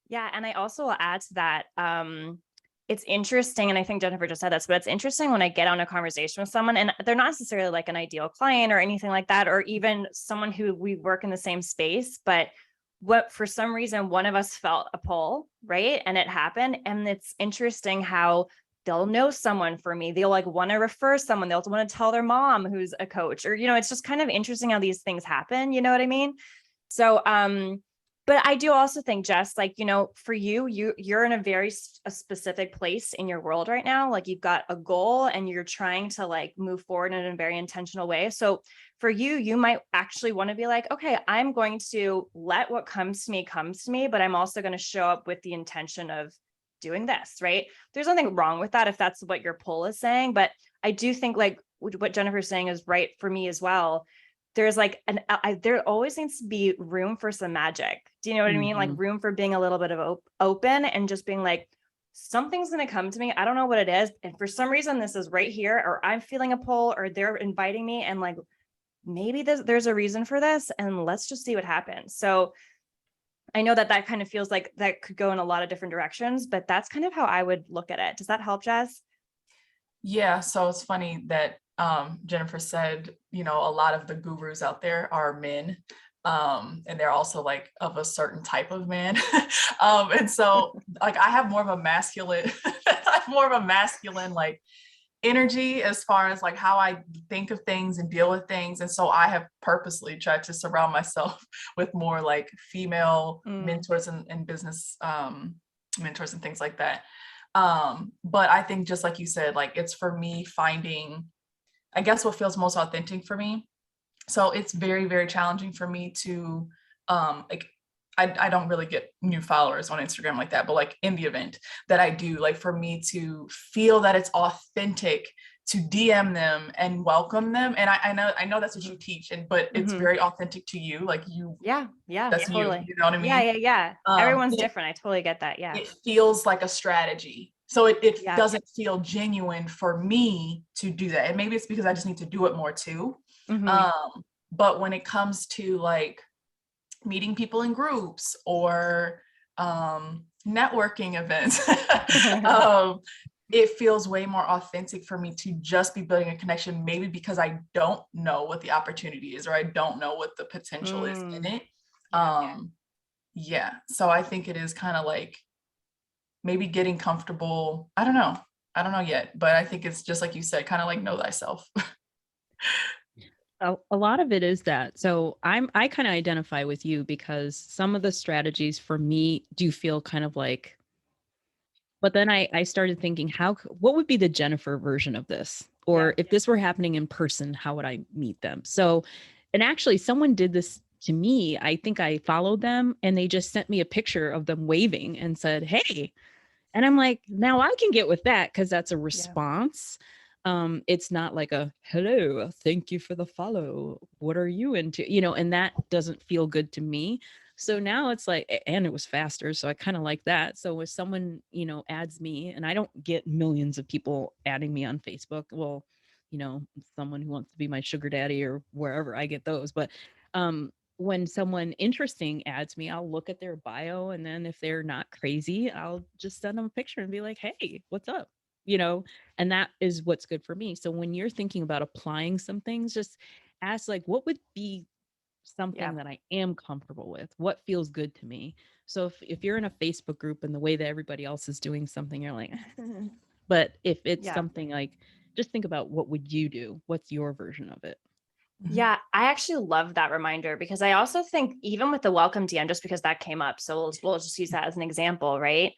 Yeah. And I also will add to that. It's interesting, and I think Jennifer just said this, but it's interesting when I get on a conversation with someone and they're not necessarily like an ideal client or anything like that, or even someone who we work in the same space, but what for some reason one of us felt a pull, right? And it happened. And it's interesting how they'll know someone for me. They'll like want to refer someone. They'll want to tell their mom who's a coach, or, it's just kind of interesting how these things happen. You know what I mean? So, but I do also think, Jess, like, for you're in a very a specific place in your world right now. Like you've got a goal and you're trying to like move forward in a very intentional way. So for you might actually want to be like, okay, I'm going to let what comes to me, but I'm also going to show up with the intention of doing this, right? There's nothing wrong with that if that's what your poll is saying. But I do think like what Jennifer's saying is right for me as well. There's like there always needs to be room for some magic. Do you know what I mean? Like room for being a little bit of open and just being like, something's going to come to me. I don't know what it is. And for some reason, this is right here, or I'm feeling a pull, or they're inviting me. And like, maybe there's a reason for this, and let's just see what happens. So I know that kind of feels like that could go in a lot of different directions, but that's kind of how I would look at it. Does that help, Jess? Yeah, so it's funny that Jennifer said, a lot of the gurus out there are men. And they're also like of a certain type of man. And so like I have more of a masculine, I have more of a masculine like energy as far as like how I think of things and deal with things. And so I have purposely tried to surround myself with more like female mentors and business mentors and things like that. But I think just like you said, like it's for me finding, I guess, what feels most authentic for me. So it's very, very challenging for me to like I don't really get new followers on Instagram like that, but like in the event that I do, like for me to feel that it's authentic to DM them and welcome them. And I know that's what you teach, but it's very authentic to you. Like you, Yeah, that's totally. you know what I mean? Yeah. Everyone's it, different. I totally get that. Yeah. It feels like a strategy. So it Yeah. doesn't feel genuine for me to do that. And maybe it's because I just need to do it more too. But when it comes to like meeting people in groups or networking events, it feels way more authentic for me to just be building a connection, maybe because I don't know what the opportunity is or I don't know what the potential is in it. Yeah. So I think it is kind of like maybe getting comfortable. I don't know yet, but I think it's just like you said, kind of like know thyself. A lot of it is that. So I kind of identify with you because some of the strategies for me do feel kind of like, but then I started thinking, what would be the Jennifer version of this? Or if this were happening in person, how would I meet them? So, and actually someone did this to me. I think I followed them and they just sent me a picture of them waving and said, hey. And I'm like, now I can get with that because that's a response. It's not like a hello, thank you for the follow. What are you into? And that doesn't feel good to me. So now it's like, and it was faster. So I kind of like that. So if someone, adds me, and I don't get millions of people adding me on Facebook, well, someone who wants to be my sugar daddy or wherever I get those. But when someone interesting adds me, I'll look at their bio. And then if they're not crazy, I'll just send them a picture and be like, hey, what's up? And that is what's good for me. So when you're thinking about applying some things, just ask like, what would be something that I am comfortable with? What feels good to me? So if you're in a Facebook group and the way that everybody else is doing something, you're like, but if it's something like, just think about what would you do? What's your version of it? Yeah, I actually love that reminder because I also think even with the welcome DM, just because that came up, so we'll just use that as an example, right?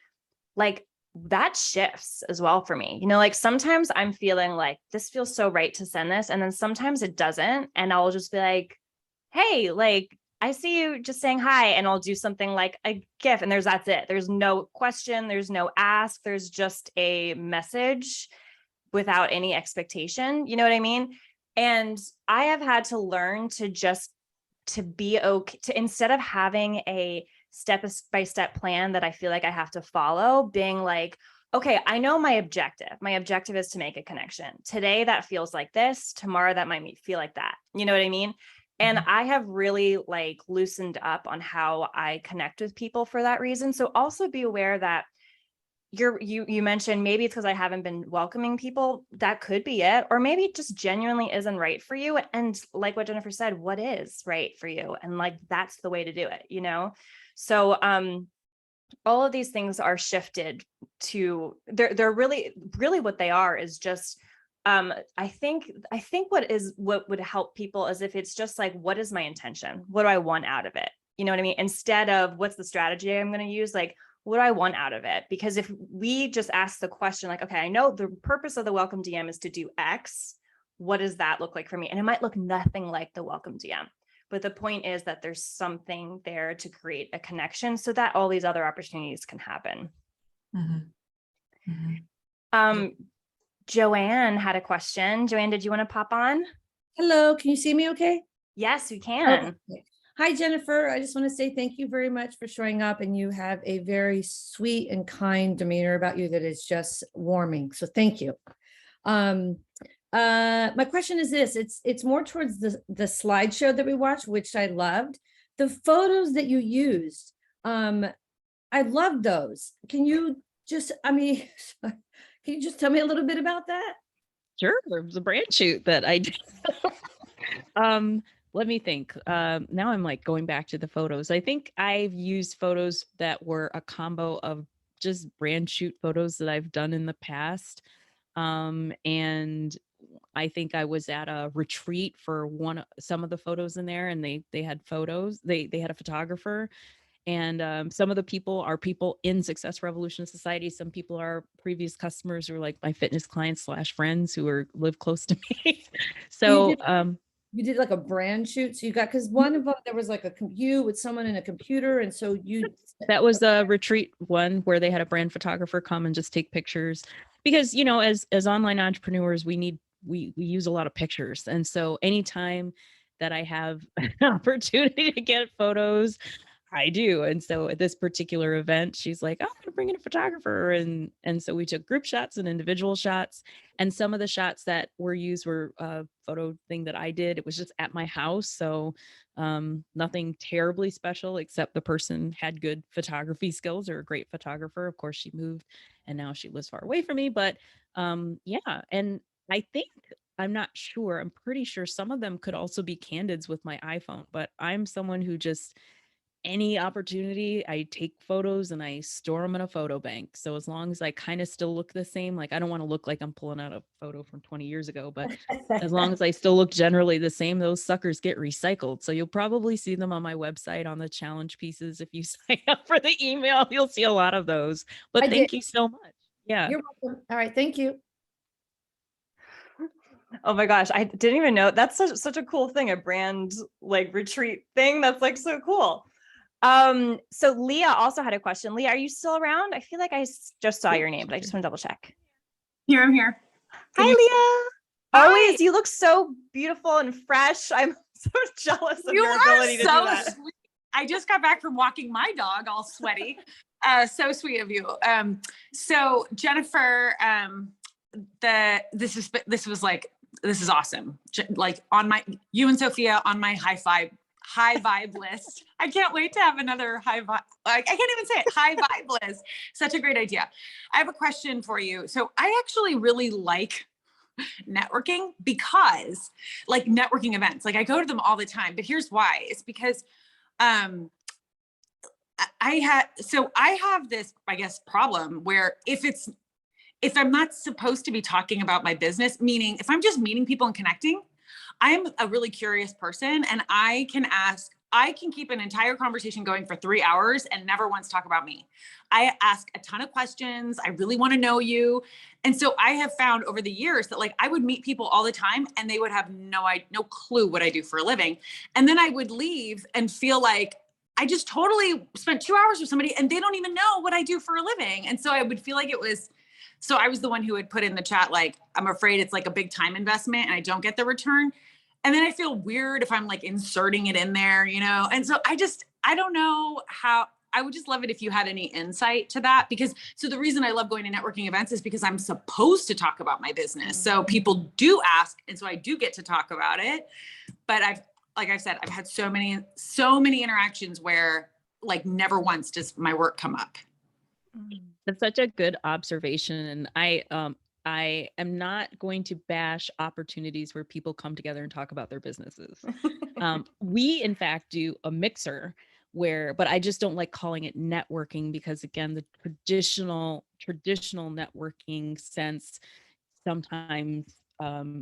Like that shifts as well for me. Like sometimes I'm feeling like this feels so right to send this, and then sometimes it doesn't, and I'll just be like, hey, like I see you just saying hi, and I'll do something like a GIF, and that's it. There's no question, there's no ask, there's just a message without any expectation. You know what I mean? And I have had to learn to be okay, to instead of having a step-by-step plan that I feel like I have to follow, being like, okay, I know my objective. My objective is to make a connection. Today that feels like this, tomorrow that might feel like that. You know what I mean? And I have really like loosened up on how I connect with people for that reason. So also be aware that you mentioned maybe it's because I haven't been welcoming people. That could be it. Or maybe it just genuinely isn't right for you. And like what Jennifer said, what is right for you? And like, that's the way to do it, So all of these things are shifted to, they're really, really what they are is just, I think what would help people is if it's just like, what is my intention? What do I want out of it? You know what I mean? Instead of what's the strategy I'm going to use, like, what do I want out of it? Because if we just ask the question like, okay, I know the purpose of the welcome DM is to do X. What does that look like for me? And it might look nothing like the welcome DM. But the point is that there's something there to create a connection so that all these other opportunities can happen. Joanne had a question. Joanne, did you want to pop on? Hello, can you see me okay? Yes, we can. Okay. Hi, Jennifer. I just want to say thank you very much for showing up, and you have a very sweet and kind demeanor about you that is just warming. So thank you. My question is this, it's more towards the slideshow that we watched, which I loved. The photos that you used, I loved those. Can you just tell me a little bit about that? Sure. It was a brand shoot that I did. let me think. Now I'm like going back to the photos. I think I've used photos that were a combo of just brand shoot photos that I've done in the past. And I think I was at a retreat for some of the photos in there, and they had photos. They had a photographer, and some of the people are people in Success Revolution Society. Some people are previous customers who are like my fitness clients / friends who live close to me. So You did like a brand shoot. So you got, because one of them, there was like you with someone in a computer. And so you, that was a retreat one where they had a brand photographer come and just take pictures, because as online entrepreneurs, we use a lot of pictures. And so anytime that I have an opportunity to get photos, I do. And so at this particular event, she's like, "Oh, I'm gonna bring in a photographer." And so we took group shots and individual shots. And some of the shots that were used were a photo thing that I did. It was just at my house. So nothing terribly special, except the person had good photography skills or a great photographer. Of course, she moved and now she lives far away from me. But yeah. And I think, I'm not sure, I'm pretty sure some of them could also be candids with my iPhone, but I'm someone who just, any opportunity, I take photos and I store them in a photo bank. So as long as I kind of still look the same, like I don't want to look like I'm pulling out a photo from 20 years ago, but as long as I still look generally the same, those suckers get recycled. So you'll probably see them on my website on the challenge pieces. If you sign up for the email, you'll see a lot of those. But I thank did. you so much. Yeah. You're welcome. All right. Thank you. Oh my gosh, I didn't even know that's such a cool thing, a brand like retreat thing. That's like so cool. So Leah also had a question. Leah, are you still around? I feel like just saw your name, but I just want to double check. Here, I'm here. Hi, Leah. Hi. Always, you look so beautiful and fresh. I'm so jealous of You your are ability to do so that. sweet. I just got back from walking my dog, all sweaty. So sweet of you. So Jennifer, this is awesome. Like you and Sophia on my high vibe list. I can't wait to have another high vibe. Like I can't even say it. High vibe list. Such a great idea. I have a question for you. So I actually really like networking, because like networking events, like I go to them all the time, but here's why. It's because I have this, I guess, problem where if I'm not supposed to be talking about my business, meaning if I'm just meeting people and connecting, I'm a really curious person, and I can keep an entire conversation going for 3 hours and never once talk about me. I ask a ton of questions. I really want to know you. And so I have found over the years that like I would meet people all the time and they would have no clue what I do for a living. And then I would leave and feel like I just totally spent 2 hours with somebody and they don't even know what I do for a living. And so I would feel like so I was the one who would put in the chat, like, I'm afraid it's like a big time investment and I don't get the return. And then I feel weird if I'm like inserting it in there, And so I don't know how. I would just love it if you had any insight to that, because so the reason I love going to networking events is because I'm supposed to talk about my business. So people do ask, and so I do get to talk about it. But like I said, I've had so many interactions where like never once does my work come up. That's such a good observation. And I am not going to bash opportunities where people come together and talk about their businesses. We, in fact, do a mixer but I just don't like calling it networking, because again, the traditional networking sense sometimes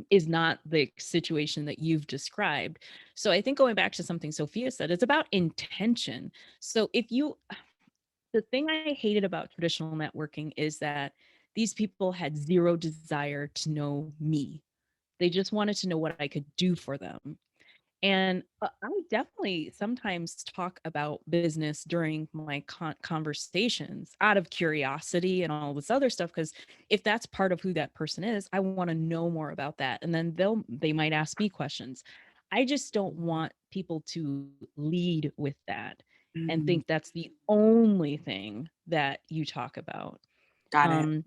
is not the situation that you've described. So I think going back to something Sophia said, it's about intention. So the thing I hated about traditional networking is that these people had zero desire to know me. They just wanted to know what I could do for them. And I definitely sometimes talk about business during my conversations out of curiosity and all this other stuff, because if that's part of who that person is, I want to know more about that. And then they might ask me questions. I just don't want people to lead with that and think that's the only thing that you talk about. Got it.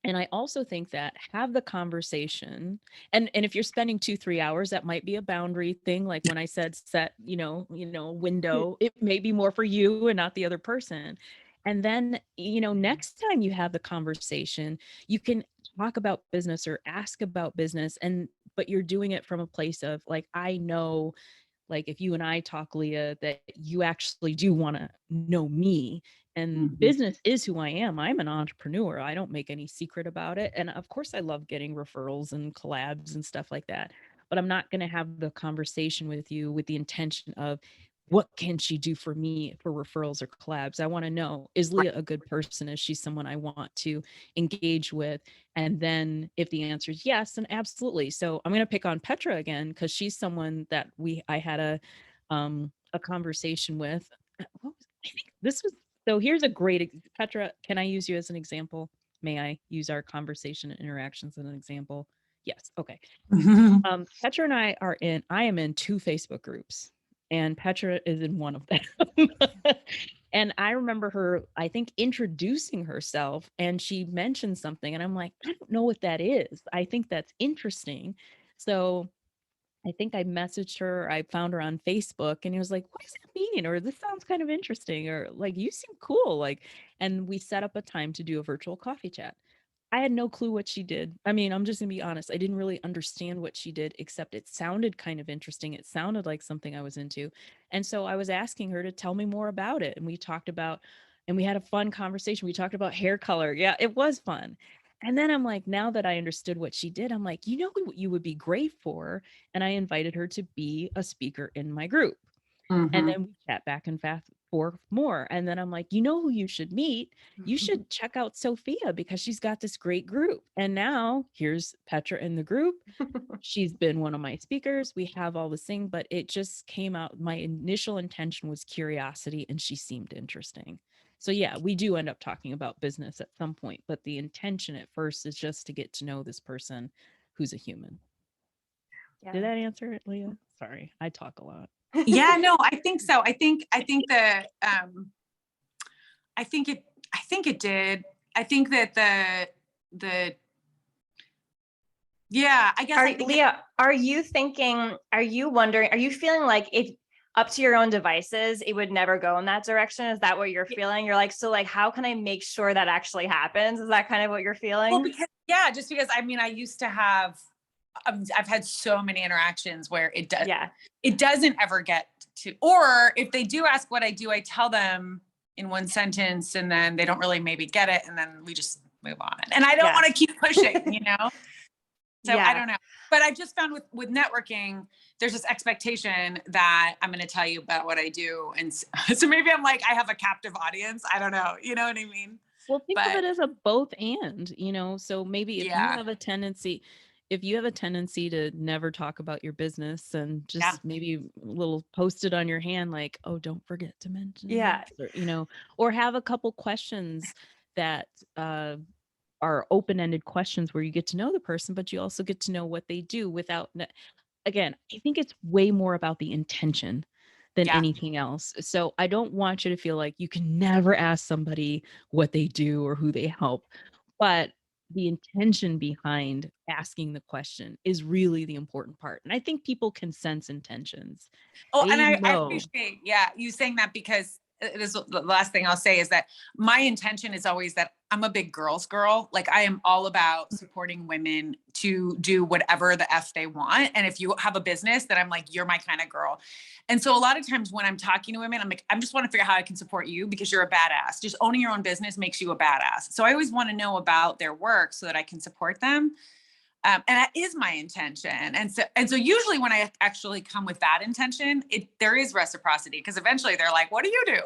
And I also think that have the conversation, and if you're spending 2-3 hours, that might be a boundary thing. Like when I said set, window, it may be more for you and not the other person. And then, next time you have the conversation, you can talk about business or ask about business, but you're doing it from a place of like, I know like if you and I talk, Leah, that you actually do want to know me, and Mhm. business is who I am. I'm an entrepreneur. I don't make any secret about it. And of course I love getting referrals and collabs and stuff like that. But I'm not going to have the conversation with you with the intention of what can she do for me for referrals or collabs. I want to know, is Leah a good person? Is she someone I want to engage with? And then if the answer is yes, then absolutely. So I'm going to pick on Petra again, because she's someone that I had a conversation with. I think this was, so here's a great Petra, can I use you as an example? May I use our conversation and interactions as an example? Yes. Okay. Petra and I am in 2 Facebook groups, and Petra is in one of them. And I remember her, I think, introducing herself, and she mentioned something, and I'm like, I don't know what that is. I think that's interesting. So I think I messaged her, I found her on Facebook, and it was like, what does that mean? Or this sounds kind of interesting, or like, you seem cool. Like, and we set up a time to do a virtual coffee chat. I had no clue what she did. I mean, I'm just gonna be honest. I didn't really understand what she did, except it sounded kind of interesting. It sounded like something I was into. And so I was asking her to tell me more about it. And we talked about, and we had a fun conversation. We talked about hair color. Yeah, it was fun. And then I'm like, now that I understood what she did, I'm like, you know what you would be great for? And I invited her to be a speaker in my group. And Mhm. then we chat back and forth more. And then I'm like, you know who you should meet? You should check out Sophia, because she's got this great group. And now here's Petra in the group. She's been one of my speakers. We have all this thing, but it just came out. My initial intention was curiosity, and she seemed interesting. So yeah, we do end up talking about business at some point, but the intention at first is just to get to know this person who's a human. Did that answer it, Leah? Sorry, I talk a lot. Yeah, no, I think so. I think it did. I think that the yeah, I guess I think Leah, are you thinking, are you wondering, are you feeling like if up to your own devices, it would never go in that direction? Is that what you're feeling? You're like, so like, how can I make sure that actually happens? Is that kind of what you're feeling? well, because yeah, just because I mean, I used to have I've had so many interactions where it doesn't ever get to, or if they do ask what I do, I tell them in one sentence and then they don't really maybe get it. And then we just move on. And I don't want to keep pushing, you know? So I don't know, but I've just found with networking, there's this expectation that I'm going to tell you about what I do. And so maybe I'm like, I have a captive audience. I don't know. You know what I mean? Well, think of it as a both and, you know, so maybe if you have a tendency, to never talk about your business, and just maybe a little posted on your hand, like, oh, don't forget to mention this, or, you know, or have a couple questions that are open-ended questions where you get to know the person, but you also get to know what they do without, again, I think it's way more about the intention than anything else. So I don't want you to feel like you can never ask somebody what they do or who they help, but the intention behind asking the question is really the important part. And I think people can sense intentions. Oh, and I appreciate, you saying that, because it is the last thing I'll say is that my intention is always that I'm a big girl's girl. Like, I am all about supporting women to do whatever the F they want. And if you have a business, then I'm like, you're my kind of girl. And so a lot of times when I'm talking to women, I'm like, I just want to figure out how I can support you, because you're a badass. Just owning your own business makes you a badass. So I always want to know about their work so that I can support them. And that is my intention. And so usually when I actually come with that intention, there is reciprocity, because eventually they're like, what do you do?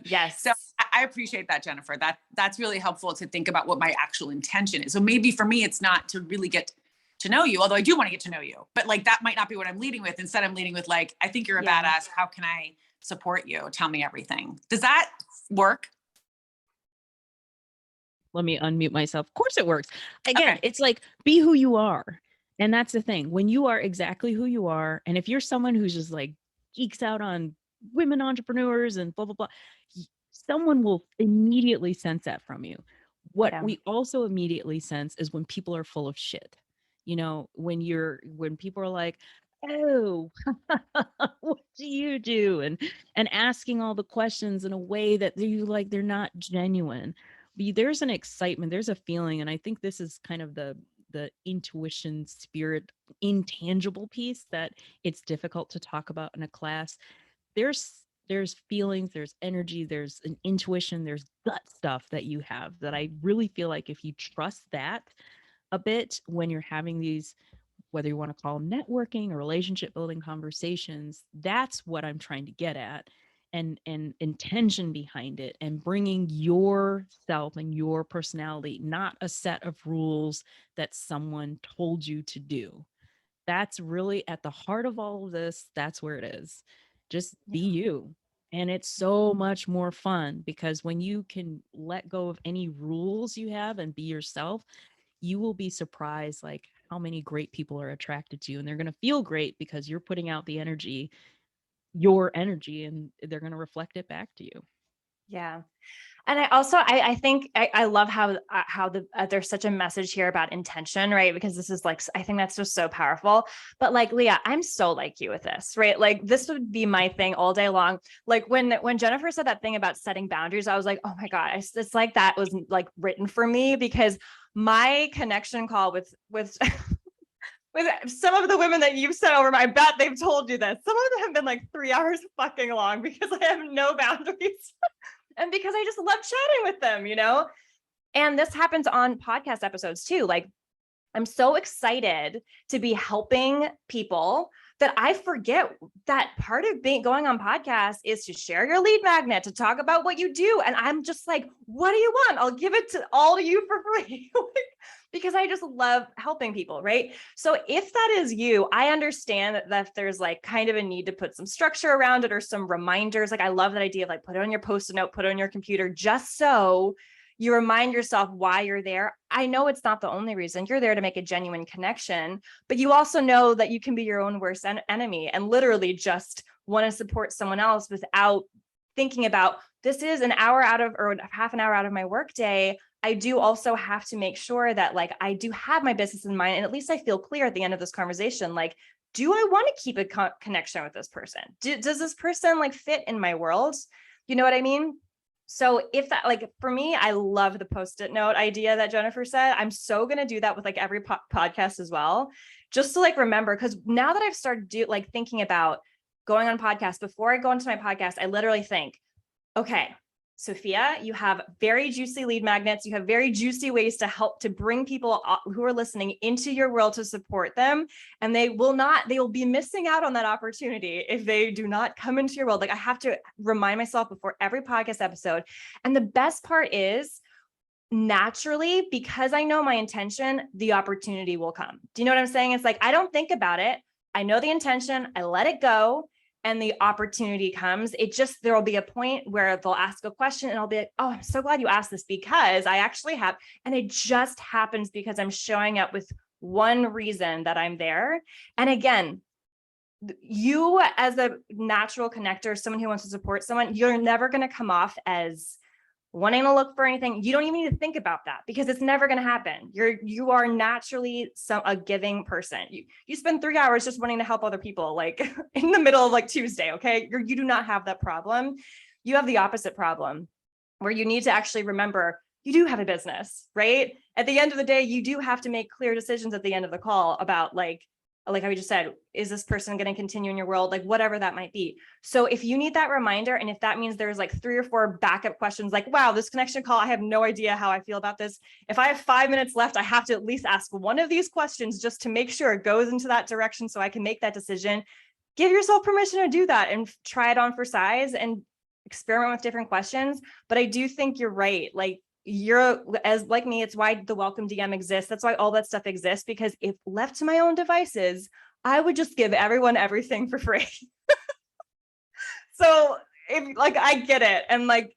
Yes. So I appreciate that, Jennifer. That's really helpful to think about what my actual intention is. So maybe for me, it's not to really get to know you, although I do want to get to know you, but like, that might not be what I'm leading with. Instead, I'm leading with like, I think you're a badass. How can I support you? Tell me everything. Does that work? Let me unmute myself. Of course it works. Again, it's like, be who you are. And that's the thing. When you are exactly who you are, and if you're someone who's just like geeks out on women entrepreneurs and blah, blah, blah, someone will immediately sense that from you. What we also immediately sense is when people are full of shit. You know, when people are like, oh, what do you do? And asking all the questions in a way that they're not genuine. There's an excitement, there's a feeling. And I think this is kind of the the intuition, spirit, intangible piece that it's difficult to talk about in a class. There's feelings, there's energy, there's an intuition, there's gut stuff that you have that I really feel like if you trust that a bit when you're having these, whether you want to call them networking or relationship building conversations, that's what I'm trying to get at. And intention behind it, and bringing yourself and your personality, not a set of rules that someone told you to do. That's really at the heart of all of this. That's where it is. Just be you. And it's so much more fun because when you can let go of any rules you have and be yourself, you will be surprised like how many great people are attracted to you, and they're going to feel great because you're putting out the energy, your energy, and they're going to reflect it back to you. Yeah. And I think I love how there's such a message here about intention, right? Because this is like, I think that's just so powerful. But like, Leah, I'm so like you with this, right? Like this would be my thing all day long. Like when Jennifer said that thing about setting boundaries, I was like, oh my God, it's like that was like written for me, because my connection call with with some of the women that you've sent over, I bet they've told you this. Some of them have been like 3 hours fucking long because I have no boundaries. And because I just love chatting with them, you know? And this happens on podcast episodes too. Like, I'm so excited to be helping people that I forget that part of going on podcasts is to share your lead magnet, to talk about what you do. And I'm just like, what do you want? I'll give it to all to you for free. Because I just love helping people, right? So if that is you, I understand that there's like kind of a need to put some structure around it or some reminders. Like I love that idea of like, put it on your Post-it note, put it on your computer, just so you remind yourself why you're there. I know it's not the only reason. You're there to make a genuine connection, but you also know that you can be your own worst enemy and literally just want to support someone else without thinking about, this is an hour out of, or half an hour out of my workday. I do also have to make sure that like, I do have my business in mind. And at least I feel clear at the end of this conversation, like, do I want to keep a connection with this person? Does this person like fit in my world? You know what I mean? So if that, like, for me, I love the Post-it note idea that Jennifer said. I'm so going to do that with like every podcast as well, just to like remember, because now that I've started thinking about going on podcasts, before I go into my podcast, I literally think, okay, Sophia, you have very juicy lead magnets. You have very juicy ways to help to bring people who are listening into your world to support them. And they will be missing out on that opportunity if they do not come into your world. Like I have to remind myself before every podcast episode. And the best part is, naturally, because I know my intention, the opportunity will come. Do you know what I'm saying? It's like, I don't think about it. I know the intention, I let it go. And the opportunity comes. There will be a point where they'll ask a question and I'll be like, oh, I'm so glad you asked this, because I actually have, and it just happens because I'm showing up with one reason that I'm there. And again, you as a natural connector, someone who wants to support someone, you're never going to come off as wanting to look for anything. You don't even need to think about that because it's never going to happen. You are naturally a giving person. You spend 3 hours just wanting to help other people, like in the middle of like Tuesday. Okay. You do not have that problem. You have the opposite problem where you need to actually remember you do have a business, right? At the end of the day, you do have to make clear decisions at the end of the call about like how we just said, is this person going to continue in your world? Like whatever that might be. So if you need that reminder, and if that means there's like 3 or 4 backup questions, like, wow, this connection call, I have no idea how I feel about this. If I have 5 minutes left, I have to at least ask one of these questions just to make sure it goes into that direction so I can make that decision. Give yourself permission to do that and try it on for size and experiment with different questions. But I do think you're right. Like, you're as like me, it's why the welcome DM exists. That's why all that stuff exists, because if left to my own devices, I would just give everyone everything for free. So if like, I get it. And like,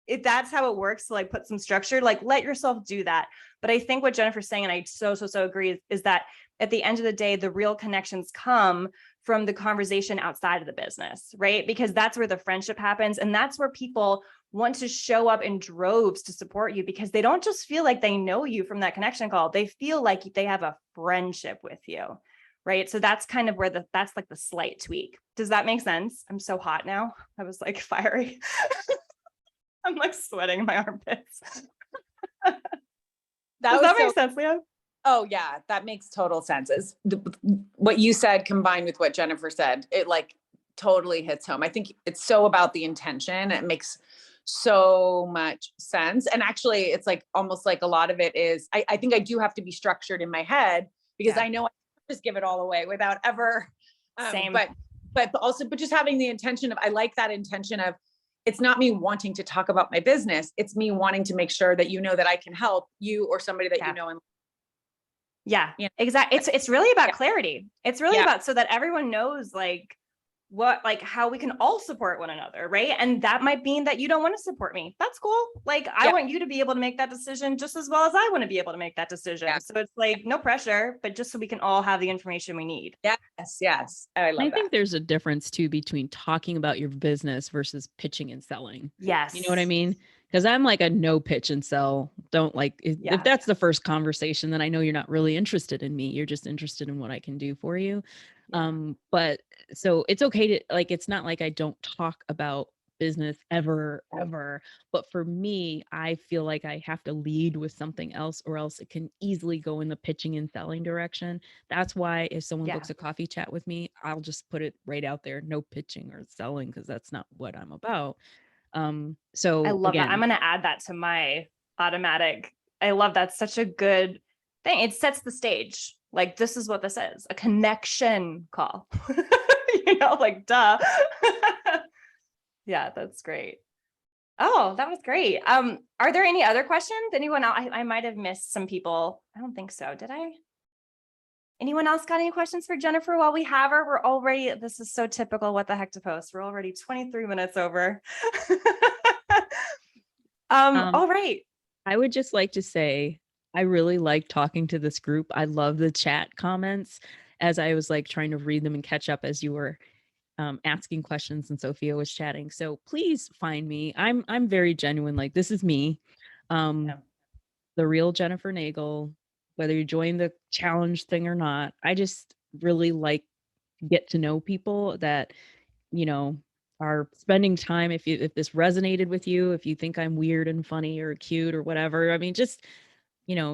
if that's how it works, to like put some structure, like let yourself do that. But I think what Jennifer's saying, and I so agree, is that at the end of the day, the real connections come from the conversation outside of the business, right? Because that's where the friendship happens. And that's where people want to show up in droves to support you, because they don't just feel like they know you from that connection call. They feel like they have a friendship with you, right? So that's kind of where that's like the slight tweak. Does that make sense? I'm so hot now. I was like fiery. I'm like sweating in my armpits. Does that make sense, Leah? Oh yeah, that makes total sense. What you said combined with what Jennifer said, it like totally hits home. I think it's so about the intention. It makes so much sense. And actually it's like almost like a lot of it is, I think I do have to be structured in my head because Yeah. I know I just give it all away without ever, Same. but also, but just having the intention of, I like that intention of, it's not me wanting to talk about my business. It's me wanting to make sure that you know that I can help you or somebody that Yeah. you know. And Yeah, Yeah. exactly. It's really about Yeah. clarity. It's really Yeah. about so that everyone knows like what, like how we can all support one another, right? And that might mean that you don't want to support me. That's cool. Like I Yeah. want you to be able to make that decision just as well as I want to be able to make that decision. Yeah. So it's like no pressure, but just so we can all have the information we need. yes, yes. I love I that. think there's a difference too between talking about your business versus pitching and selling. Yes. You know what I mean? Because I'm like a no pitch and sell. Don't like Yeah. if that's the first conversation, then I know you're not really interested in me. You're just interested in what I can do for you. Yeah. But so it's okay to like, it's not like I don't talk about business ever. But for me, I feel like I have to lead with something else or else it can easily go in the pitching and selling direction. That's why if someone Yeah. books a coffee chat with me, I'll just put it right out there, no pitching or selling, because that's not what I'm about. So I love that. again, I'm going to add that to my automatic. I love that. Such a good thing. It sets the stage. Like, this is what this is, a connection call, like, duh. Yeah, that's great. Oh, that was great. Are there any other questions? Anyone else? I might have missed some people. I don't think so. Did I? Anyone else got any questions for Jennifer while we have her? We're already, this is so typical What the Heck to Post. We're already 23 minutes over. All right. I would just like to say, I really like talking to this group. I love the chat comments as I was like trying to read them and catch up as you were asking questions and Sophia was chatting. So please find me. I'm very genuine. Like this is me, Yeah. the real Jennifer Nagel. Whether you join the challenge thing or not, I just really like get to know people that are spending time. If this resonated with you, if you think I'm weird and funny or cute or whatever, I mean, just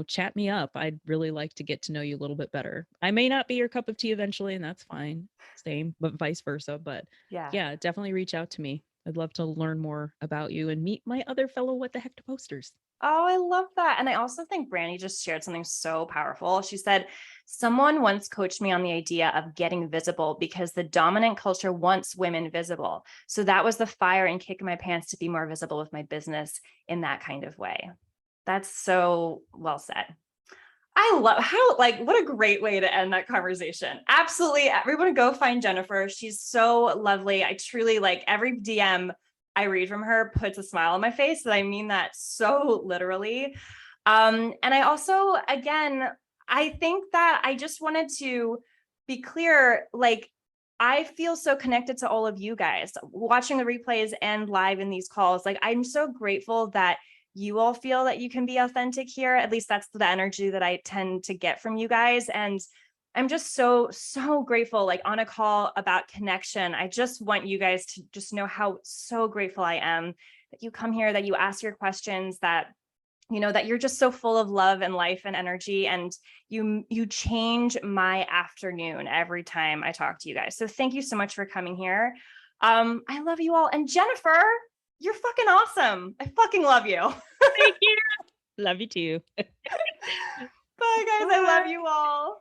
chat me up. I'd really like to get to know you a little bit better. I may not be your cup of tea eventually, and that's fine. Same, but vice versa. But yeah, definitely reach out to me. I'd love to learn more about you and meet my other fellow What the Heck to Posters. Oh, I love that. And I also think Brandy just shared something so powerful. She said, someone once coached me on the idea of getting visible because the dominant culture wants women visible. So that was the fire and kick in my pants to be more visible with my business in that kind of way. That's so well said. I love how, what a great way to end that conversation. Absolutely. Everyone go find Jennifer. She's so lovely. I truly every DM I read from her puts a smile on my face. And I mean that so literally. And I also, again, I think that I just wanted to be clear, I feel so connected to all of you guys watching the replays and live in these calls. I'm so grateful that you all feel that you can be authentic here. At least that's the energy that I tend to get from you guys. And I'm just so grateful, on a call about connection. I just want you guys to just know how so grateful I am that you come here, that you ask your questions, that that you're just so full of love and life and energy, and you change my afternoon every time I talk to you guys. So thank you so much for coming here. I love you all. And Jennifer, you're fucking awesome. I fucking love you. Thank you. Love you too. Bye guys. I love you all.